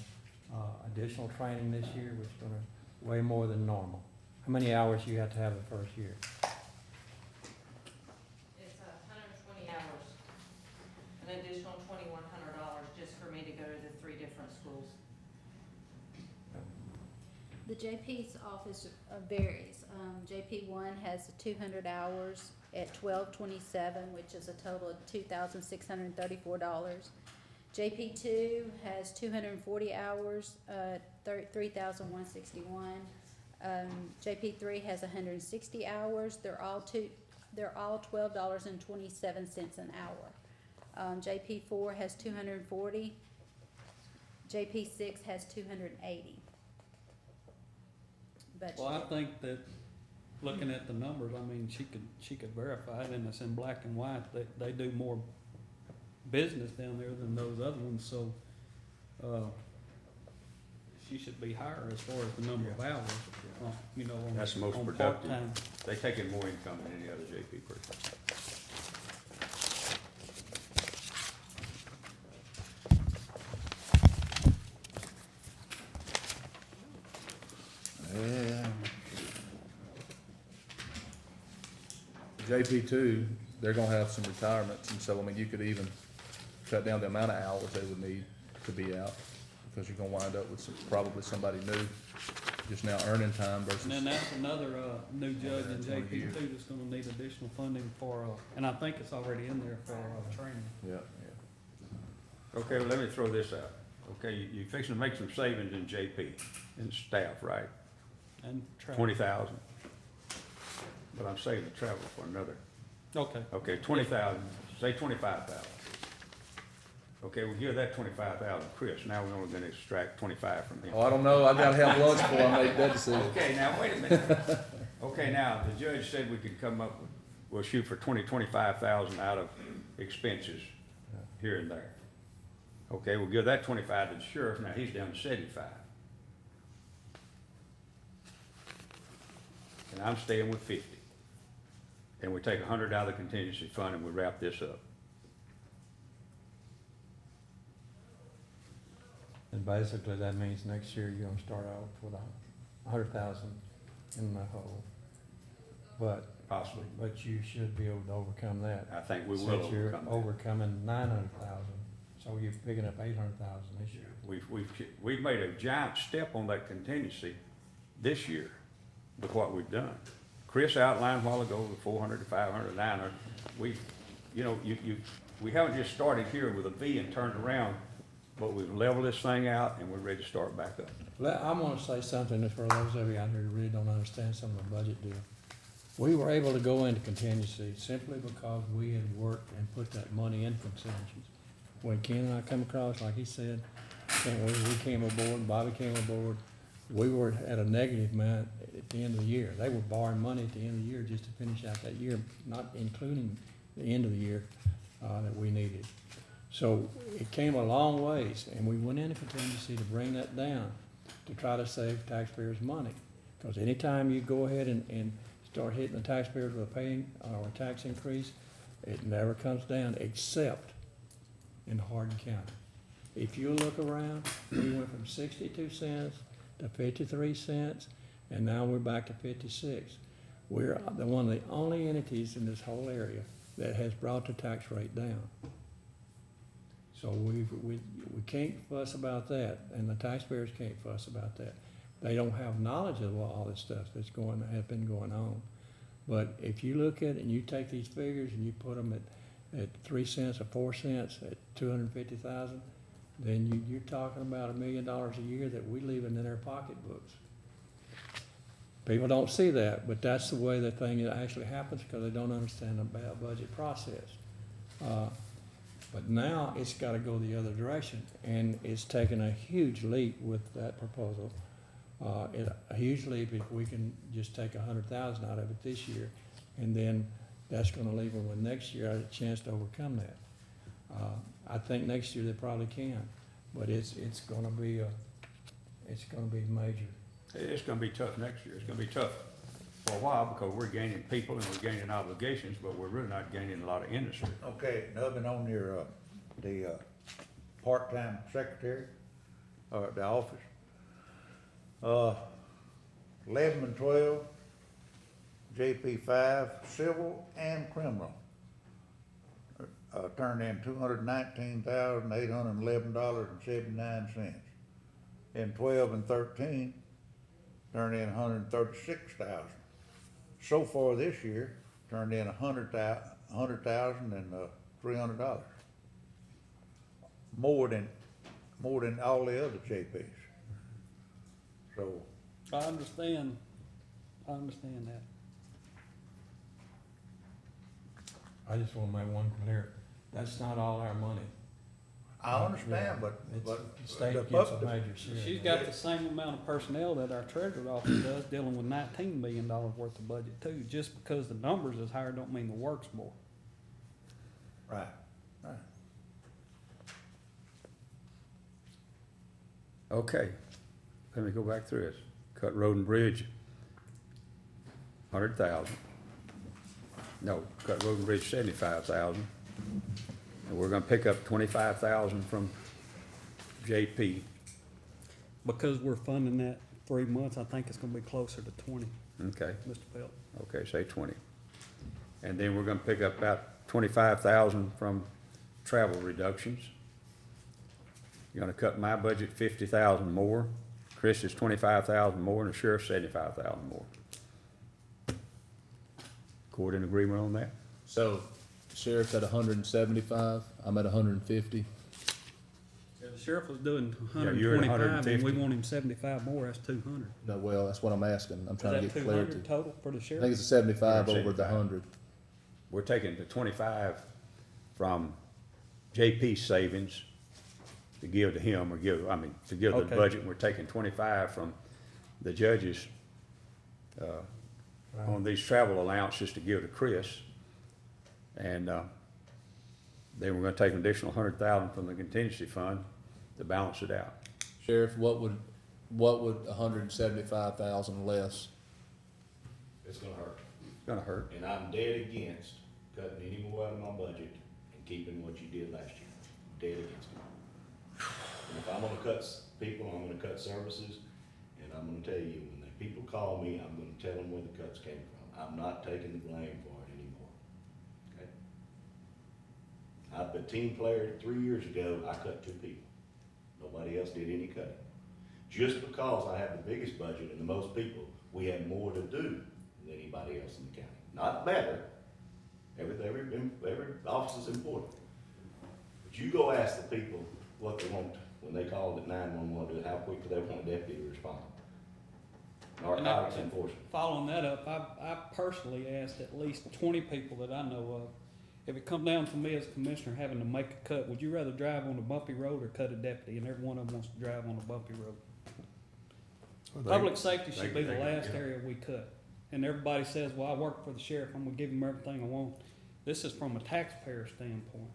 additional training this year, which is gonna way more than normal. How many hours you have to have the first year? It's 120 hours, an additional $2,100 just for me to go to the 3 different schools. The JP's office varies. JP1 has 200 hours at $12.27, which is a total of $2,634. JP2 has 240 hours, $3,161. JP3 has 160 hours. They're all $12.27 an hour. JP4 has 240. JP6 has 280. Well, I think that, looking at the numbers, I mean, she could verify it, and it's in black and white, they do more business down there than those other ones, so, she should be higher as far as the number of hours, you know, on, That's the most on productive. part-time. They take in more income than any other JP person. Yeah. JP2, they're gonna have some retirements, and so, I mean, you could even cut down the amount of hours they would need to be out, because you're gonna wind up with probably somebody new just now earning time versus. And then that's another, new judge in That's one JP here. too that's gonna need additional funding for, and I think it's already in there for, training. Yeah. Okay, well, let me throw this out. Okay, you're fixing to make some savings in JP, in staff, right? And travel. 20,000. But I'm saving the travel for another. Okay, Okay, 20,000, say 25,000. Okay, we'll give that 25,000, Chris, now we're only gonna extract 25 from him. Oh, I don't know, I gotta have lunch before I make that decision. Okay, now, wait a minute. Okay, now, the judge said we could come up with, we'll shoot for 25,000 out of expenses here and there. Okay, we'll give that 25 to the sheriff, now he's down to 75. And I'm staying with 50. And we take 100 out of the contingency fund and we wrap this up. And basically, that means next year you're gonna start out with 100,000 in the hole. Possibly. But you should be able to overcome that. I think we will Since you're overcome that. overcoming 900,000, so you're picking up 800,000 this year. We've made a giant step on that contingency this year with what we've done. Chris outlined a while ago the 400 to 500, 900. We haven't just started here with a V and turned around, but we've leveled this thing out and we're ready to start back up. I want to say something for those of you out here who really don't understand some of the budget deal. We were able to go into contingency simply because we had worked and put that money in contingencies. When Ken and I come across, like he said, and we came aboard, Bobby came aboard, we were at a negative amount at the end of the year. They were borrowing money at the end of the year just to finish out that year, not including the end of the year that we needed. So it came a long ways, and we went into contingency to bring that down, to try to save taxpayers' money. Because anytime you go ahead and start hitting the taxpayers with a paying or a tax increase, it never comes down except in Hardin County. If you look around, we went from 62 cents to 53 cents, and now we're back to 56. We're one of the only entities in this whole area that has brought the tax rate down. So we can't fuss about that, and the taxpayers can't fuss about that. They don't have knowledge of all this stuff has been going on. But if you look at it and you take these figures and you put them at 3 cents or 4 cents at 250,000, then you're talking about $1 million a year that we leaving in their pocketbooks. People don't see that, but that's the way the thing actually happens because they don't understand the budget process. But now it's got to go the other direction, and it's taken a huge leap with that proposal. A huge leap if we can just take 100,000 out of it this year, and then that's going to leave them with next year a chance to overcome that. I think next year they probably can, but it's going to be major. It's gonna be tough next year. It's gonna be tough for a while because we're gaining people and we're gaining obligations, but we're really not gaining a lot of industry. Okay, nothing on your, the part-time secretary, or the office. 11 and 12, JP 5, civil and criminal. Turned in $219,811.79. In 12 and 13, turned in $136,000. So far this year, turned in $100,300. More than all the other JPs. So, I understand that. I just want to make one clear, that's not all our money. I understand, but The state gets a major share. She's got the same amount of personnel that our treasurer's office does, dealing with $19 million worth of budget too. Just because the numbers is higher don't mean the work's more. right. Okay, let me go back through this. Cut road and bridge, 100,000. No, cut road and bridge, 75,000. And we're gonna pick up 25,000 from JP. Because we're funding that 3 months, I think it's gonna be closer to 20, Okay, Mr. Pelt. okay, say 20. And then we're gonna pick up about 25,000 from travel reductions. You're gonna cut my budget 50,000 more, Chris is 25,000 more and the sheriff's 75,000 more. Court in agreement on that? So sheriff's at 175, I'm at 150. Yeah, the sheriff was doing Yeah, you're at 125, and we 150. want him 75 more, that's 200. No, well, that's what I'm asking. I'm Is trying to that get 200 clarity. total for the I sheriff? think it's a 75 You're at over the 75. 100. We're taking the 25 from JP's savings to give to him, or to give the Okay. budget, and we're taking 25 from the judges, on these travel allowances to give to Chris. And, then we're gonna take an additional 100,000 from the contingency fund to balance it out. Sheriff, what would 175,000 less? It's gonna hurt. It's gonna hurt. And I'm dead against cutting any more out of my budget and keeping what you did last year. Dead against it. And if I'm gonna cut people, I'm gonna cut services, and I'm gonna tell you, when the people call me, I'm gonna tell them where the cuts came from. I'm not taking the blame for it anymore. Okay? I've been a team player 3 years ago, I cut 2 people. Nobody else did any cutting. Just because I have the biggest budget and the most people, we have more to do than anybody else in the county. Not better. Every office is important. But you go ask the people what they want when they call at 911, how quickly they want a deputy to respond. Narcotics enforcement. Following that up, I personally asked at least 20 people that I know of, if it come down to me as a commissioner having to make a cut, would you rather drive on a bumpy road or cut a deputy? And every one of them wants to drive on a bumpy road. Public safety should be the last area we cut. And everybody says, well, I work for the sheriff, I'm gonna give him everything I want. This is from a taxpayer standpoint.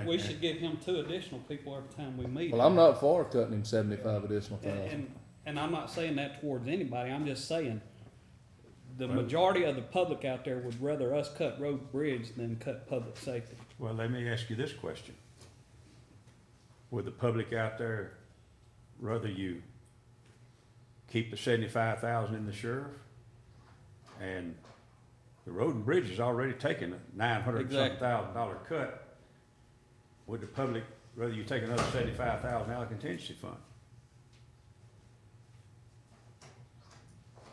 We should give him 2 additional people every time we meet. Well, I'm not for cutting him 75 additional thousand. And I'm not saying that towards anybody, I'm just saying, the majority of the public out there would rather us cut road and bridge than cut public safety. Well, let me ask you this question. Would the public out there rather you keep the 75,000 in the sheriff? And the road and bridge has already taken a $900,000 cut. Would the public rather you take another 75,000 out of contingency fund?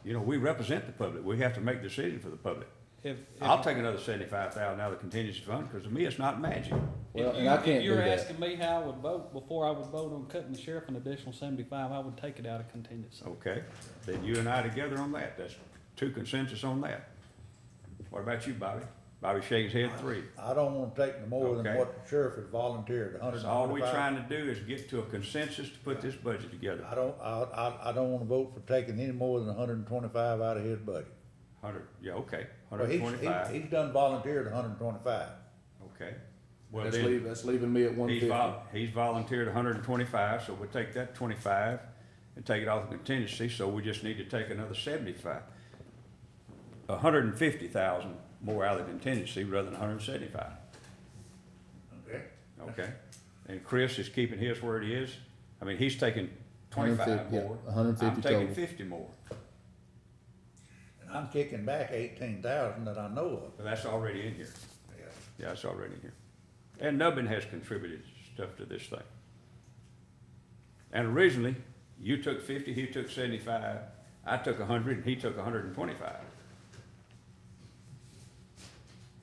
You know, we represent the public. We have to make decisions for the public. I'll take another 75,000 out of the contingency fund, because to me, it's not magic. Well, and I can't If do you're that. asking me how I would vote, before I would vote on cutting the sheriff an additional 75, I would take it out of contingency. Okay, then you and I together on that. That's 2 consensus on that. What about you, Bobby? Bobby shakes his head 3. I don't wanna take no more than Okay. what the sheriff has volunteered, So all we 125. trying to do is get to a consensus to put this budget together. I don't wanna vote for taking any more than 125 out of his budget. 100, yeah, okay, Well, 125, he's done volunteered 125. okay. Well, That's then, leaving me at he's 150. he's volunteered 125, so we'll take that 25 and take it off the contingency, so we just need to take another 75. 150,000 more out of the contingency rather than 175. Okay. Okay, and Chris is keeping his where it is. I mean, he's taking 25 150, yeah, more. 150 I'm taking total. 50 more, And I'm kicking back 18,000 that I know of. but that's already in here. Yeah. Yeah, it's already in here. And Nubbin has contributed stuff to this thing. And originally, you took 50, he took 75, I took 100, and he took 125.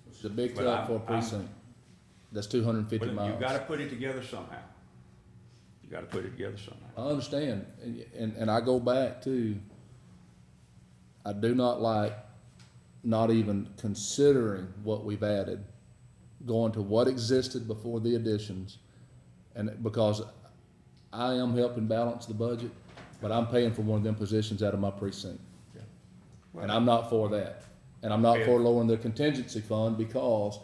It's a big But cut for a I'm- precinct. That's 250 But miles. you gotta put it together somehow. You gotta put it together somehow. I understand, and I go back to, I do not like not even considering what we've added, going to what existed before the additions, and because I am helping balance the budget, but I'm paying for one of them positions out of my precinct. And I'm not for that. And I'm not for lowering the contingency fund, because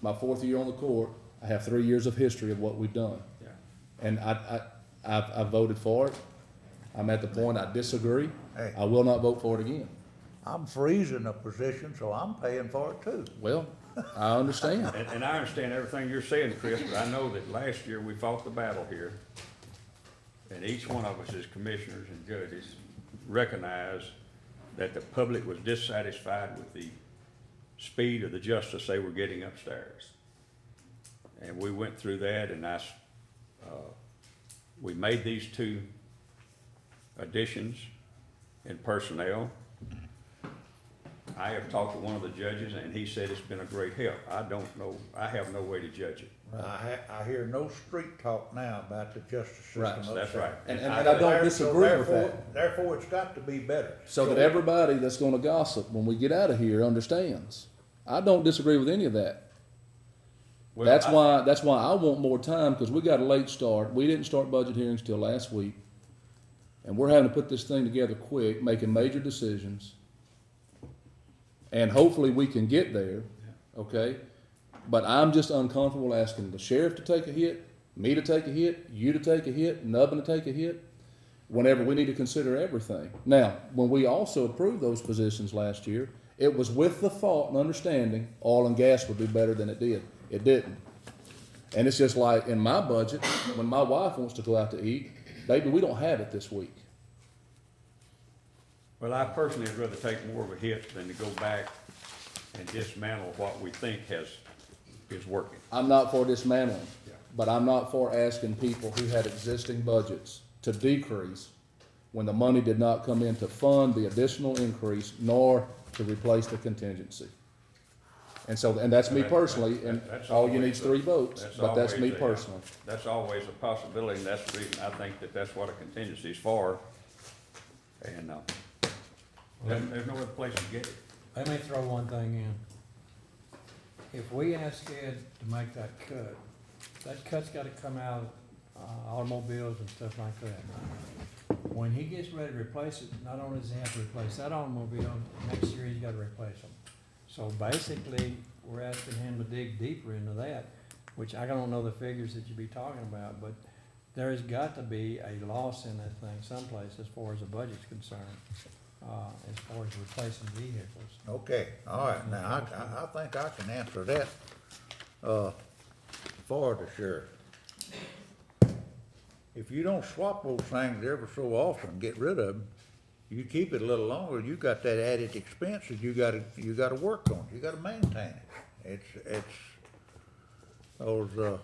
my 4th year on the court, I have 3 years of history of what we've done. Yeah. And I voted for it. I'm at the point I disagree. Hey. I will not vote for it again. I'm freezing a position, so I'm paying for it too. Well, I understand. And I understand everything you're saying, Chris, but I know that last year we fought the battle here. And each one of us as commissioners and judges recognized that the public was dissatisfied with the speed of the justice they were getting upstairs. And we went through that, and We made these two additions in personnel. I have talked to one of the judges, and he said it's been a great help. I don't know, I have no way to judge it. I hear no street talk now about the justice system. Right, That's right. And I don't disagree with that. Therefore, it's got to be better. So that everybody that's gonna gossip when we get out of here understands. I don't disagree with any of that. Well, That's why I want more time, because we got a late start. We didn't start budget hearings till last week. And we're having to put this thing together quick, making major decisions. And hopefully we can get there, okay? But I'm just uncomfortable asking the sheriff to take a hit, me to take a hit, you to take a hit, Nubbin to take a hit, whenever we need to consider everything. Now, when we also approved those positions last year, it was with the thought and understanding oil and gas would do better than it did. It didn't. And it's just like in my budget, when my wife wants to go out to eat, baby, we don't have it this week. Well, I personally would rather take more of a hit than to go back and dismantle what we think is working. I'm not for dismantling, Yeah. but I'm not for asking people who had existing budgets to decrease when the money did not come in to fund the additional increase nor to replace the contingency. And so, and that's me personally, and That's all you always need's 3 votes, but that's me always personally. That's always a possibility, and that's the reason I think that that's what a contingency is for. And, there's no other place to get it. Let me throw one thing in. If we ask Ed to make that cut's gotta come out of automobiles and stuff like that. When he gets ready to replace it, not only does he have to replace that automobile, next year he's gotta replace them. So basically, we're asking him to dig deeper into that, which I don't know the figures that you'd be talking about, but there has got to be a loss in that thing someplace as far as the budget's concerned, as far as replacing vehicles. Okay, all right, now, I think I can answer that, for the sheriff. If you don't swap those things every so often, get rid of them, you keep it a little longer, you got that added expense that you gotta work on, you gotta maintain it. It's, those, them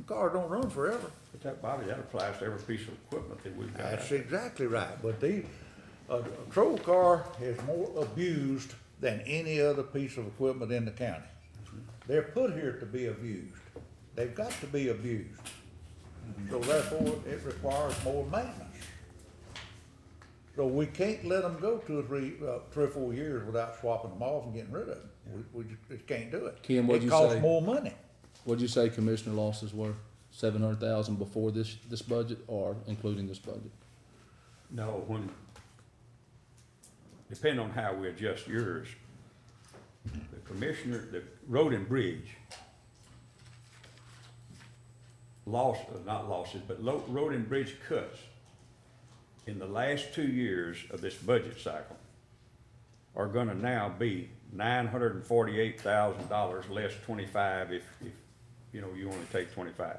cars don't run forever. But that, Bobby, that applies to every piece of equipment that we've got. That's exactly right, but a patrol car is more abused than any other piece of equipment in the county. They're put here to be abused. They've got to be abused. So therefore, it requires more maintenance. So we can't let them go 2 or 3 or 4 years without swapping them off and getting rid of them. We just can't do it. Ken, what'd you It costs say? more money. What'd you say commissioner losses were? 700,000 before this budget or including this budget? No, depending on how we adjust yours, the commissioner, the road and bridge not losses, but road and bridge cuts in the last 2 years of this budget cycle are gonna now be $948,000 less 25 if you know, you only take 25.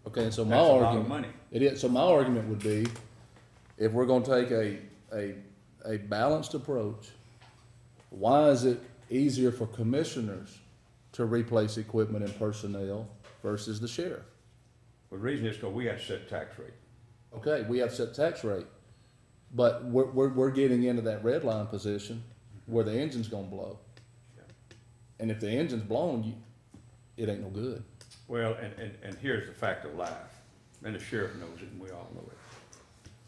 Okay, and so my That's a lot of argument. money. It is, so my argument would be, if we're gonna take a balanced approach, why is it easier for commissioners to replace equipment and personnel versus the sheriff? The reason is because we had to set tax rate. Okay, we have set tax rate, but we're getting into that red line position where the engine's gonna blow. And if the engine's blown, it ain't no good. Well, and here's the fact of life, and the sheriff knows it, and we all know it.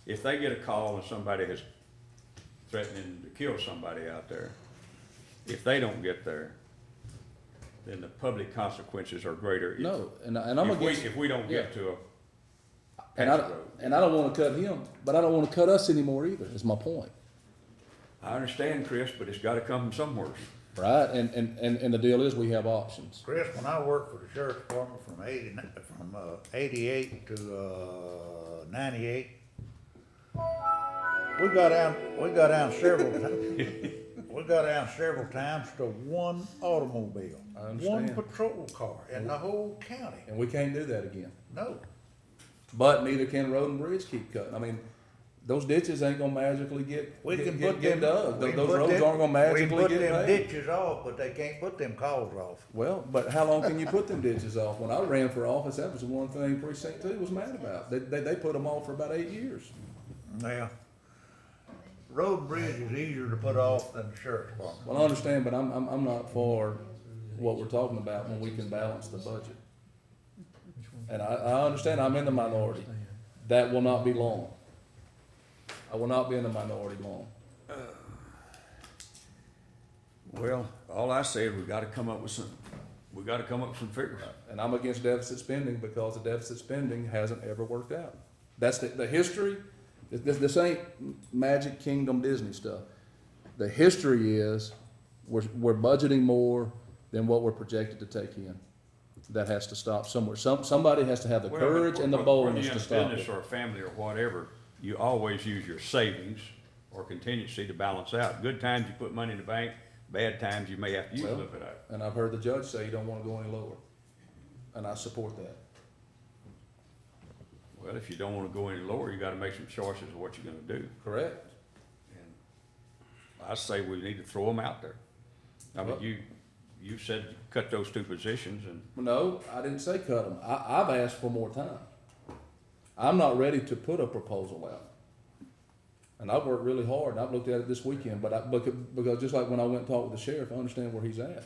If they get a call and somebody is threatening to kill somebody out there, if they don't get there, then the public consequences are greater. No, and I'm against. If we don't get to a And patch I, road. and I don't wanna cut him, but I don't wanna cut us anymore either, is my point. I understand, Chris, but it's gotta come from somewhere. Right, and the deal is we have options. Chris, when I worked for the sheriff's department from 88 to 98, we got down several times. We got down several times to one automobile, I understand. one patrol car in the whole county. And we can't do that again. No, But neither can road and bridge keep cutting. I mean, Those ditches ain't gonna magically We can get put them, dug. we can Those put roads them- aren't gonna magically We can get put them paved. ditches off, but they can't put them calls off. Well, but how long can you put them ditches off? When I ran for office, that was the one thing Precinct 2 was mad about. They put them off for about 8 years. Now, road and bridge is easier to put off than the sheriff's department. Well, I understand, but I'm not for what we're talking about when we can balance the budget. And I understand I'm in the minority. That will not be long. I will not be in the minority long. Well, all I said, we gotta come up with some figures. And I'm against deficit spending because the deficit spending hasn't ever worked out. That's the history. This ain't Magic Kingdom Disney stuff. The history is we're budgeting more than what we're projected to take in. That has to stop somewhere. Somebody has to have the courage and the boldness to stop Whether you're in it. business or a family or whatever, you always use your savings or contingency to balance out. Good times you put money in the bank, bad times you may have to use a little bit of it. And I've heard the judge say you don't wanna go any lower. And I support that. Well, if you don't wanna go any lower, you gotta make some choices of what you're gonna do. Correct? And I say we need to throw them out there. I mean, you said cut those two positions and, No, I didn't say cut them. I've asked for more time. I'm not ready to put a proposal out. And I've worked really hard, and I've looked at it this weekend, because just like when I went and talked with the sheriff, I understand where he's at.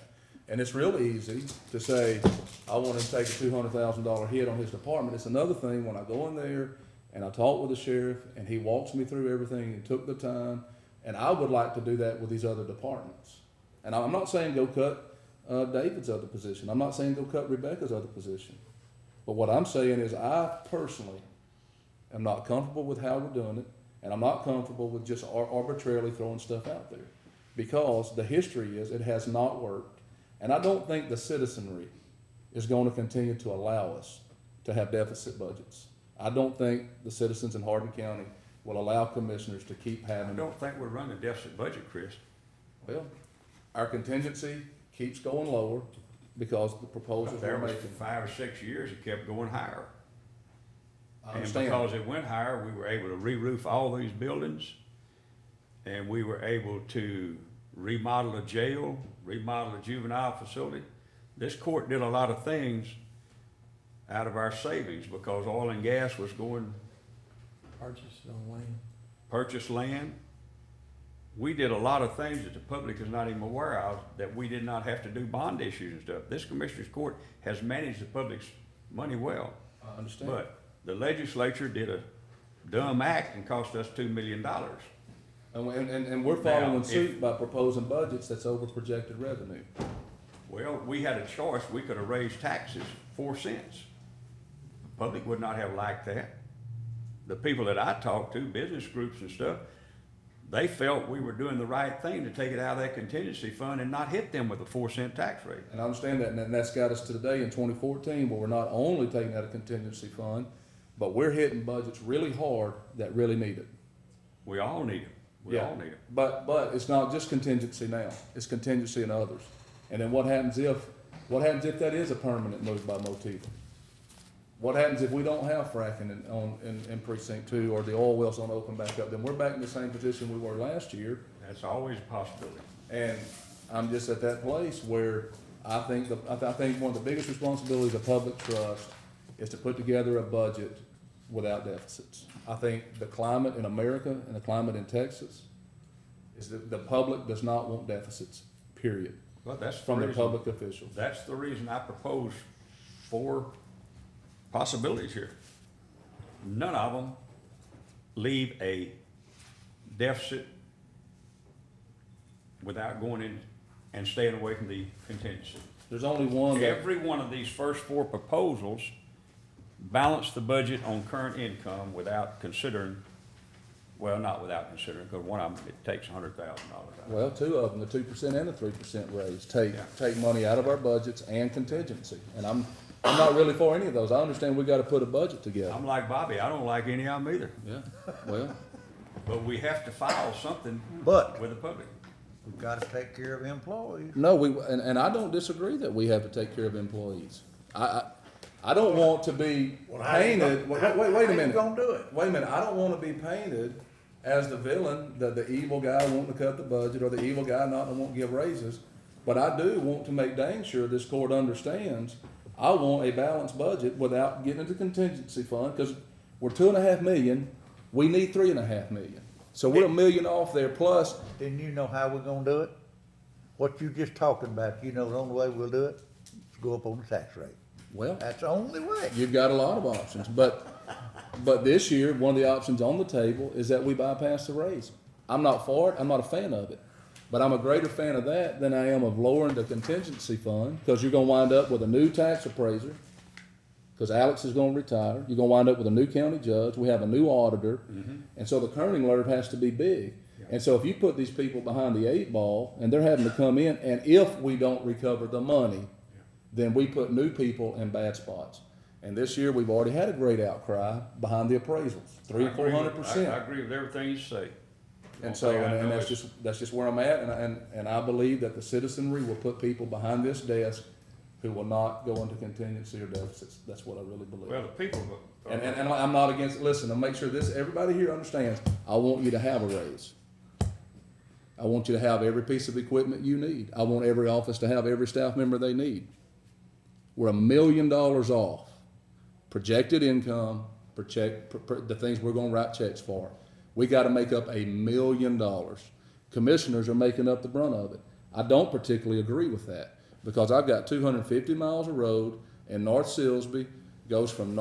And it's really easy to say, I want to take a $200,000 hit on his department. It's another thing when I go in there and I talk with the sheriff, and he walks me through everything and took the time, and I would like to do that with these other departments. And I'm not saying go cut David's other position. I'm not saying go cut Rebecca's other position. But what I'm saying is I personally am not comfortable with how we're doing it, and I'm not comfortable with just arbitrarily throwing stuff out there. Because the history is it has not worked. And I don't think the citizenry is going to continue to allow us to have deficit budgets. I don't think the citizens in Hardin County will allow commissioners to keep I having. don't think we're running a deficit budget, Chris. Well, our contingency keeps going lower because the proposals There we're was making. 5 or 6 years, it kept going higher. I And understand. because it went higher, we were able to re-roof all these buildings, and we were able to remodel a jail, remodel a juvenile facility. This court did a lot of things out of our savings because oil and gas was going, Purchase on land. purchase land. We did a lot of things that the public is not even aware of, that we did not have to do bond issues and stuff. This commissioner's court has managed the public's money well. I understand. But the legislature did a dumb act and cost us $2 million. And we're following suit by proposing budgets that's over projected revenue. Well, we had a choice. We could have raised taxes 4 cents. The public would not have liked that. The people that I talked to, business groups and stuff, they felt we were doing the right thing to take it out of that contingency fund and not hit them with a 4-cent tax rate. And I understand that, and that's got us to today in 2014, where we're not only taking out a contingency fund, but we're hitting budgets really hard that really need it. We all need it. We all need it. But it's not just contingency now, it's contingency in others. And then what happens if that is a permanent move by Motiva? What happens if we don't have fracking in precinct 2, or the oil wells don't open back up? Then we're back in the same position we were last year. That's always a possibility. And I'm just at that place where I think one of the biggest responsibilities of public trust is to put together a budget without deficits. I think the climate in America and the climate in Texas is that the public does not want deficits, period, Well, that's from the the reason, public officials. that's the reason I propose 4 possibilities here. None of them leave a deficit without going in and staying away from the contingency. There's only one that, Every one of these first 4 proposals balance the budget on current income without considering, well, not without considering, because one of them, it takes $100,000 out. well, 2 of them, the 2% and the 3% raise, Yeah. take money out of our budgets and contingency. And I'm not really for any of those. I understand we gotta put a budget together. I'm like Bobby, I don't like any of them either, Yeah, well, but we have to file something But with the public. we've gotta take care of employees. no, and I don't disagree that we have to take care of employees. I don't want to be Well, how you painted, gonna- wait a How you minute. gonna do it? Wait a minute, I don't wanna be painted as the villain, the evil guy wanting to cut the budget, or the evil guy not wanting to give raises. But I do want to make dang sure this court understands, I want a balanced budget without getting into contingency fund, because we're 2.5 million, we need 3.5 million. So we're $1 million off there, plus, Then you know how we're gonna do it? What you just talking about, you know the only way we'll do it? Is go up on the tax rate. well, That's the only way. you've got a lot of options, but this year, one of the options on the table is that we bypass the raise. I'm not for it, I'm not a fan of it, but I'm a greater fan of that than I am of lowering the contingency fund, because you're gonna wind up with a new tax appraiser, because Alex is gonna retire, you're gonna wind up with a new county judge, we have a new auditor, and so the learning curve has to be big. And so if you put these people behind the 8 ball, and they're having to come in, and if we don't recover the money, then we put new people in bad spots. And this year, we've already had a great outcry behind the appraisals, 300 and 400%. I agree with everything you say. And so, and that's just where I'm at, and I believe that the citizenry will put people behind this desk who will not go into contingency or deficits. That's what I really believe. Well, the people, And I'm not against, listen, I'll make sure everybody here understands, I want you to have a raise. I want you to have every piece of equipment you need. I want every office to have every staff member they need. We're $1 million off. Projected income, the things we're gonna write checks for. We gotta make up $1 million. Commissioners are making up the brunt of it. I don't particularly agree with that, because I've got 250 miles of road in North Silsbee, goes from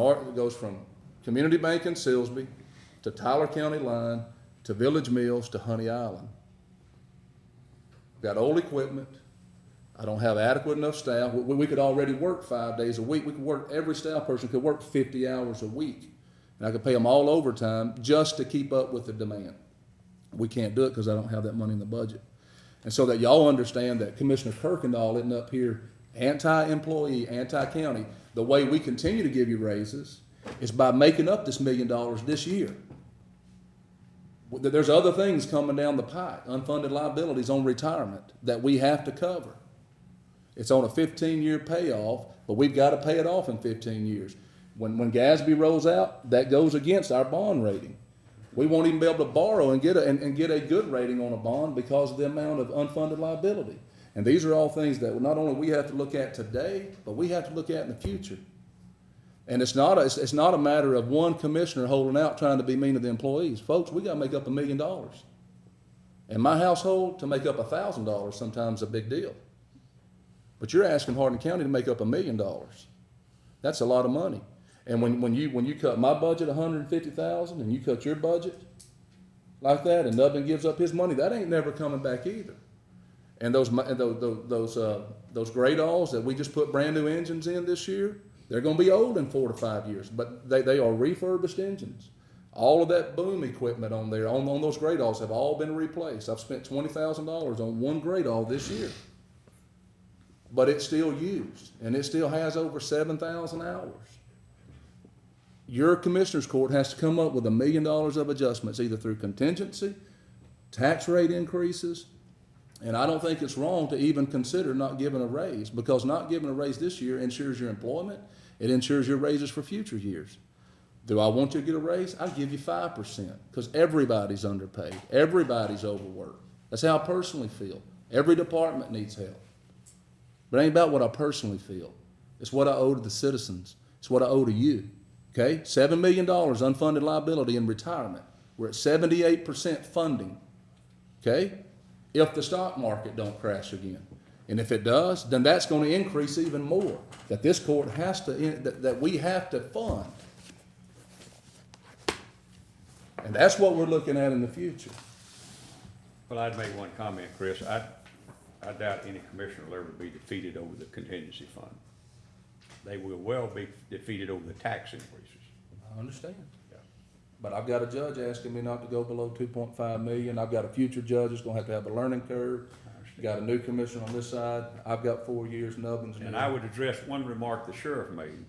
Community Bank in Silsbee to Tyler County line to Village Mills to Honey Island. Got old equipment. I don't have adequate enough staff. We could already work 5 days a week. We could work, every staff person could work 50 hours a week. And I could pay them all overtime just to keep up with the demand. We can't do it because I don't have that money in the budget. And so that y'all understand that Commissioner Kirkendall isn't up here anti-employee, anti-county. The way we continue to give you raises is by making up this $1 million this year. There's other things coming down the pike, unfunded liabilities on retirement that we have to cover. It's on a 15-year payoff, but we've got to pay it off in 15 years. When GASB rolls out, that goes against our bond rating. We won't even be able to borrow and get a good rating on a bond because of the amount of unfunded liability. And these are all things that not only we have to look at today, but we have to look at in the future. And it's not a matter of one commissioner holding out trying to be mean to the employees. Folks, we got to make up $1 million. In my household, to make up $1,000 sometimes is a big deal. But you're asking Hardin County to make up $1 million. That's a lot of money. And when you cut my budget $150,000 and you cut your budget like that, and Nubbin gives up his money, that ain't never coming back either. And those great alls that we just put brand new engines in this year, they're going to be old in 4 to 5 years, but they are refurbished engines. All of that boom equipment on there, on those great alls, have all been replaced. I've spent $20,000 on one great all this year. But it's still used, and it still has over 7,000 hours. Your commissioner's court has to come up with $1 million of adjustments, either through contingency, tax rate increases, and I don't think it's wrong to even consider not giving a raise, because not giving a raise this year ensures your employment, it ensures your raises for future years. Do I want you to get a raise? I'll give you 5%, because everybody's underpaid, everybody's overworked. That's how I personally feel. Every department needs help. But it ain't about what I personally feel. It's what I owe to the citizens. It's what I owe to you. Okay? $7 million unfunded liability in retirement. We're at 78% funding. Okay? If the stock market don't crash again. And if it does, then that's going to increase even more. That this court has to, that we have to fund. And that's what we're looking at in the future. well, I'd make one comment, Chris. I doubt any commissioner will ever be defeated over the contingency fund. They will well be defeated over the tax increases. I understand. Yeah. But I've got a judge asking me not to go below 2.5 million. I've got a future judge that's gonna have a learning curve. Got a new commissioner on this side. I've got 4 years, Nubbin's new. And I would address one remark the sheriff made,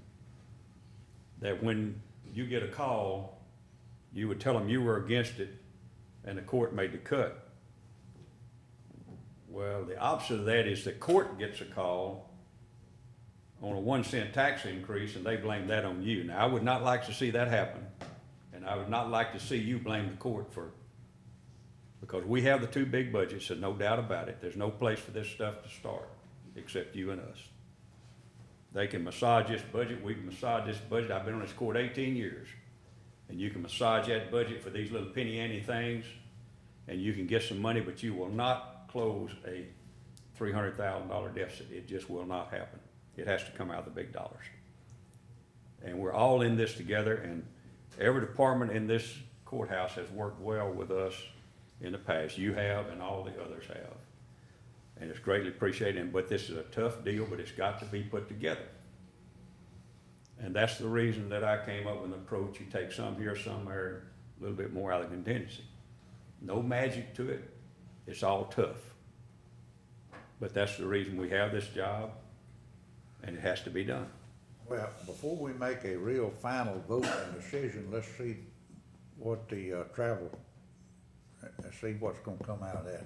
that when you get a call, you would tell them you were against it, and the court made the cut. Well, the opposite of that is the court gets a call on a 1 cent tax increase, and they blame that on you. Now, I would not like to see that happen, and I would not like to see you blame the court for Because we have the two big budgets, and no doubt about it, there's no place for this stuff to start, except you and us. They can massage this budget, we can massage this budget, I've been on this court 18 years. And you can massage that budget for these little penny ante things, and you can get some money, but you will not close a $300,000 deficit. It just will not happen. It has to come out of the big dollars. And we're all in this together, and every department in this courthouse has worked well with us in the past. You have, and all the others have. And it's greatly appreciated, but this is a tough deal, but it's got to be put together. And that's the reason that I came up with an approach. You take some here, some there, a little bit more out of contingency. No magic to it. It's all tough. But that's the reason we have this job, and it has to be done. Well, before we make a real final vote and decision, let's see what the, travel, see what's gonna come out of that.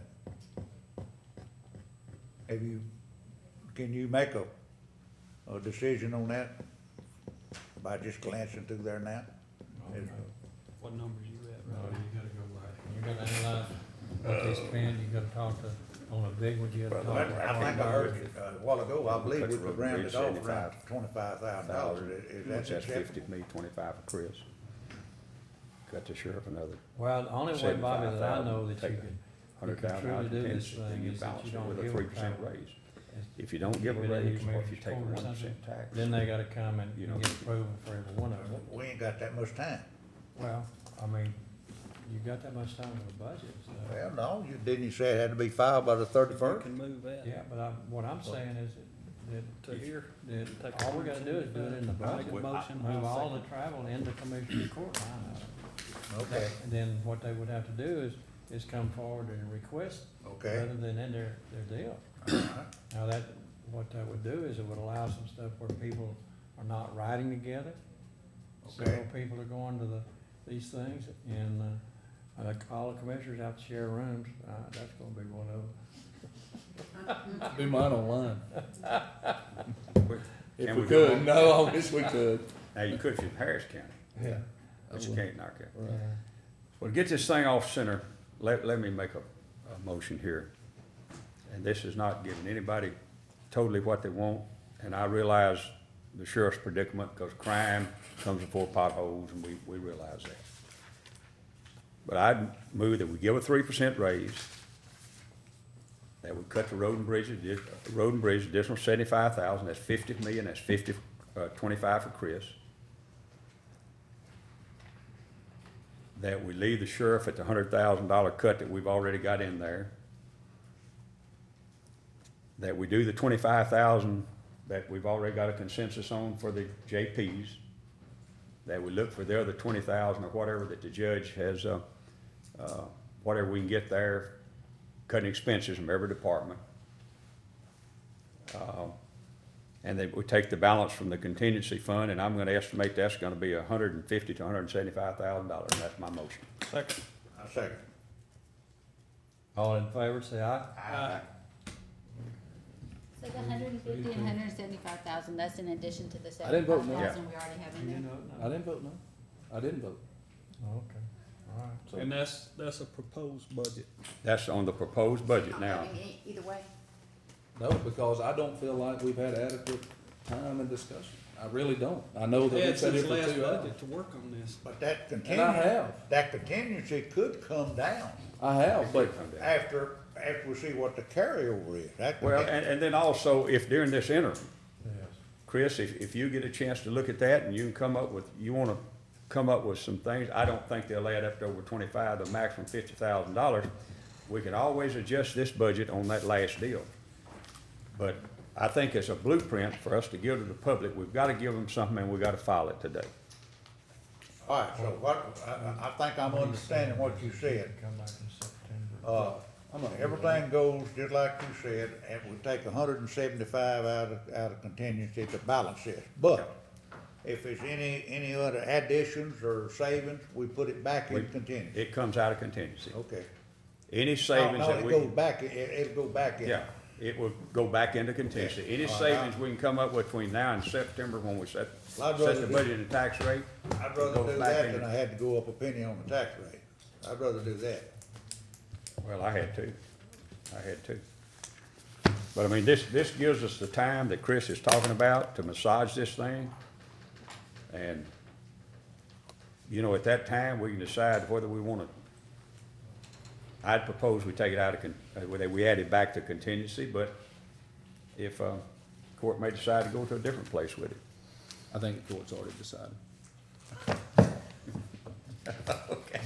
Can you make a decision on that by just glancing through there now? What numbers you at? No, you gotta go back. You gotta analyze what they spend, you gotta talk to, on a big one, you gotta talk to. I think I heard you a while ago, I believe we could round it off around $25,000. Is that That's acceptable? 50 to me, 25 for Chris. Cut the sheriff another. Well, the only way, Bobby, that I know that you Take can, 100,000 out of truly do this contingency, then thing you is that balance you it don't with a give 3% them raise. If you don't give a Give it in raise, or if you commissioner's take a court or 1% something, tax. then they gotta come and You know. get approval for every one of them. We ain't got that much time. Well, I mean, you got that much time with the budget, so. Well, no, didn't you say it had to be filed by the You 31st? can move that. Yeah, but what I'm saying is To that, here. that all we gotta do is do it in the I'll make budget. a motion. Move I'll all the second. travel into Commissioner's Court line item. Okay, And then what they would have to do is come forward and request okay. rather than in their deal. All right. Now what that would do is it would allow some stuff where people are not riding together. Okay. Several people are going to these things, and, all the commissioners have to share rooms, that's gonna be one of them. Do mine online. If Can we we go could, on? no, I wish we could. Now, you could if you're in Harris County, Yeah. but you can't in our county. Right. Well, to get this thing off center, let me make a motion here. And this is not giving anybody totally what they want, and I realize the sheriff's predicament, because crime comes before potholes, and we realize that. But I'd move that we give a 3% raise, that we cut the road and bridge, additional 75,000, that's 50 million, that's 25 for Chris. That we leave the sheriff at the $100,000 cut that we've already got in there. That we do the 25,000 that we've already got a consensus on for the JPs. That we look for the other 20,000 or whatever that the judge has, whatever we can get there, cutting expenses from every department. And then we take the balance from the contingency fund, and I'm gonna estimate that's gonna be $150,000 to $175,000, and that's my motion. Second. I second. All in favor, say aye. Aye. So the 150 and 175,000, that's in addition to the I didn't vote no. 75,000 we already have in there? I didn't vote no. I didn't vote. Okay, all right. So And that's a proposed budget. That's on the proposed budget now. I mean, either way. no, because I don't feel like we've had adequate time and discussion. I really don't. I know that Had we've sat here since for last 2 hours. budget to work on this. But that And I contingency, have. that contingency could come down I have, but after we see what the carryover is. That could Well, be- and then also, if during this interim, Yes. Chris, if you get a chance to look at that and you can come up with, you wanna come up with some things, I don't think they'll add up to over 25, the maximum $50,000. We can always adjust this budget on that last deal. But I think it's a blueprint for us to give to the public. We've gotta give them something, and we gotta file it today. All right, so what, I think I'm understanding what you said. Come back in September. Everything goes just like you said, and we take 175 out of contingency to balance this. But if there's any other additions or savings, we put it back in contingency. It comes out of contingency. Okay. Any savings No, that it we. goes back, it'll go back in. Yeah, it will go back into contingency. Yeah. Any All right. savings we can come up with between now and September when we set I'd the rather do- budget and tax rate. I'd it rather goes do back that into- than I had to go up a penny on the tax rate. I'd rather do that. Well, I had to. But I mean, this gives us the time that Chris is talking about to massage this thing. And, you know, at that time, we can decide whether we wanna, I'd propose we take it out of, whether we add it back to contingency, but if, court may decide to go to a different place with it. I think the court's already decided.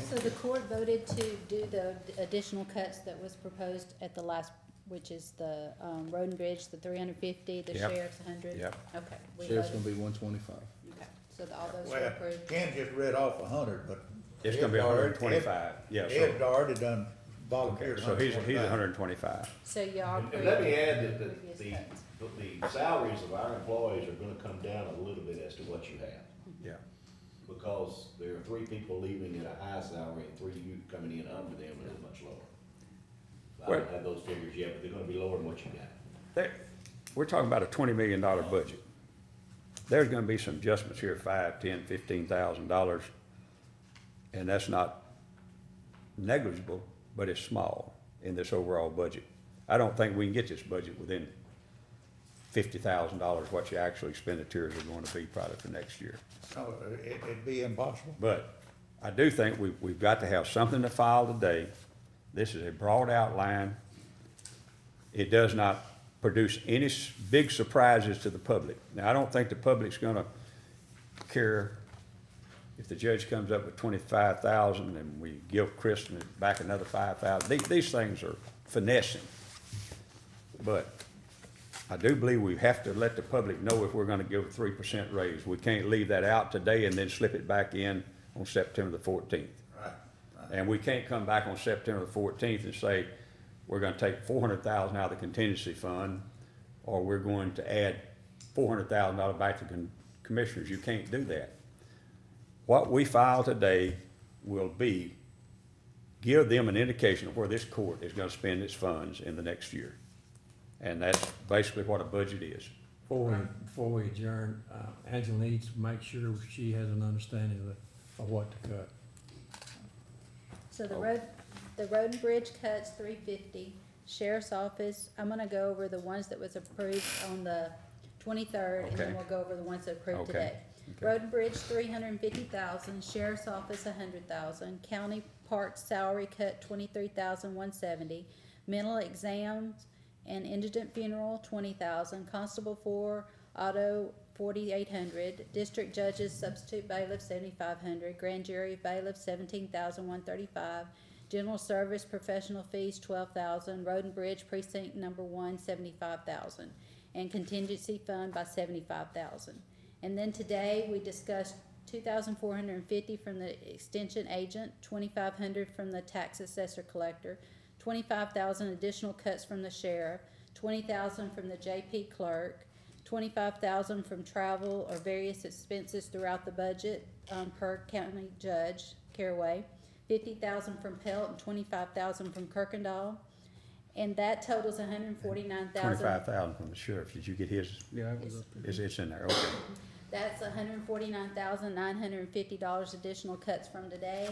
So the court voted to do the additional cuts that was proposed at the last, which is the, road and bridge, the 350, the Yep. sheriff's 100? Yep. Okay. we Sheriff's gonna voted- be 125. Okay, so all those were Well, approved. Ken just read off 100, but. It's gonna be Ed's already- 125, yeah, Ed's so, already done volunteered okay, so he's 125. 125. So y'all approved. And let me add the that previous the cuts. salaries of our employees are gonna come down a little bit as to what you have. Yeah. Because there are 3 people leaving at a high salary and 3 you coming in under them is much lower. I don't have those figures yet, but they're gonna be lower than what you got. We're talking about a $20 million budget. There's gonna be some adjustments here, $5, $10, $15,000, and that's not negligible, but it's small in this overall budget. I don't think we can get this budget within $50,000, what your actual expenditures are going to be probably for next year. So it'd be impossible. But I do think we've got to have something to file today. This is a broad outline. It does not produce any big surprises to the public. Now, I don't think the public's gonna care if the judge comes up with 25,000 and we give Chris back another 5,000. These things are finessing. But I do believe we have to let the public know if we're gonna give a 3% raise. We can't leave that out today and then slip it back in on September the 14th. Right. And we can't come back on September the 14th and say, we're gonna take 400,000 out of the contingency fund, or we're going to add $400,000 back to commissioners. You can't do that. What we file today will be, give them an indication of where this court is gonna spend its funds in the next year. And that's basically what a budget is. Before we adjourn, Angela needs to make sure she has an understanding of what to cut. So the road and bridge cuts 350, sheriff's office, I'm gonna go over the ones that was approved on the 23rd, and then Okay. we'll go over the ones that approved Okay. today. Okay. Road and bridge, 350,000, sheriff's office, 100,000, county park salary cut, 23,170, mental exams and indigent funeral, 20,000, constable 4, auto, 4,800, district judges, substitute bailiff, 7,500, grand jury bailiff, 17,135, general service professional fees, 12,000, road and bridge precinct number 1, 75,000, and contingency fund by 75,000. And then today, we discussed 2,450 from the extension agent, 2,500 from the tax assessor collector, 25,000 additional cuts from the sheriff, 20,000 from the JP clerk, 25,000 from travel or various expenses throughout the budget, per county judge, Caraway, 50,000 from Pelt and 25,000 from Kirkendall. And that totals 149,000. 25,000 from the sheriff. Did you get his? Yeah, it was up there. It's in there, okay. That's $149,950 additional cuts from today.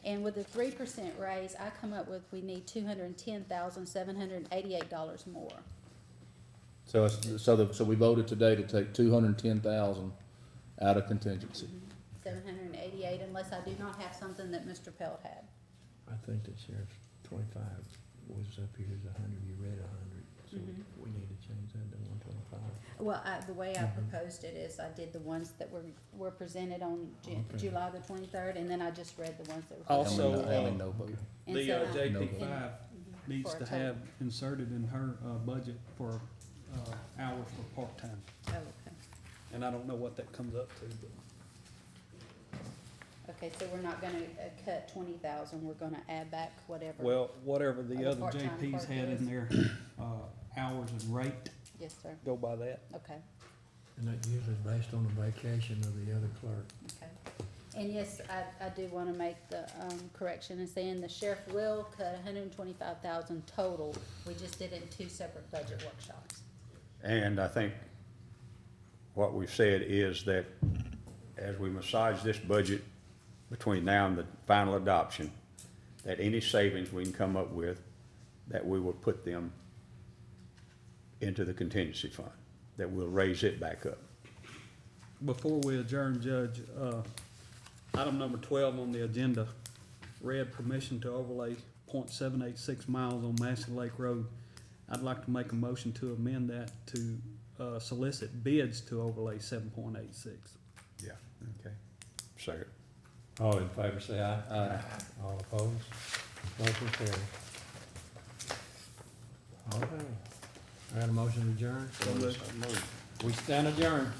And with a 3% raise, I come up with, we need $210,788 more. So we voted today to take 210,000 out of contingency. 788, unless I do not have something that Mr. Pelt had. I think the sheriff's 25 was up here as 100, you read 100, so we need to change that to 125. Well, the way I proposed it is I did the ones that were presented on Okay. July the 23rd, and then I just read the ones that were. Also, presented Alan today. Noble. And The so I- JP No. 5 needs For a to total. have inserted in her budget for hours for part-time. Oh, okay. And I don't know what that comes up to, but Okay, so we're not gonna cut 20,000, we're gonna add back whatever. well, whatever the Other other part-time JPs part had is. in their hours and rate, Yes, sir. go by that. Okay, And that usually is based on the vacation of the other clerk. okay. And yes, I do wanna make the, correction in saying the sheriff will cut 125,000 total. We just did it in 2 separate budget workshops. And I think what we've said is that as we massage this budget between now and the final adoption, that any savings we can come up with, that we will put them into the contingency fund, that we'll raise it back up. Before we adjourn, Judge, item number 12 on the agenda, read permission to overlay .786 miles on Massey Lake Road. I'd like to make a motion to amend that to solicit bids to overlay 7.86. Yeah. Okay. Second. All in favor, say aye. Aye. All opposed? Motion carries. Okay. I got a motion to adjourn? We stand adjourned.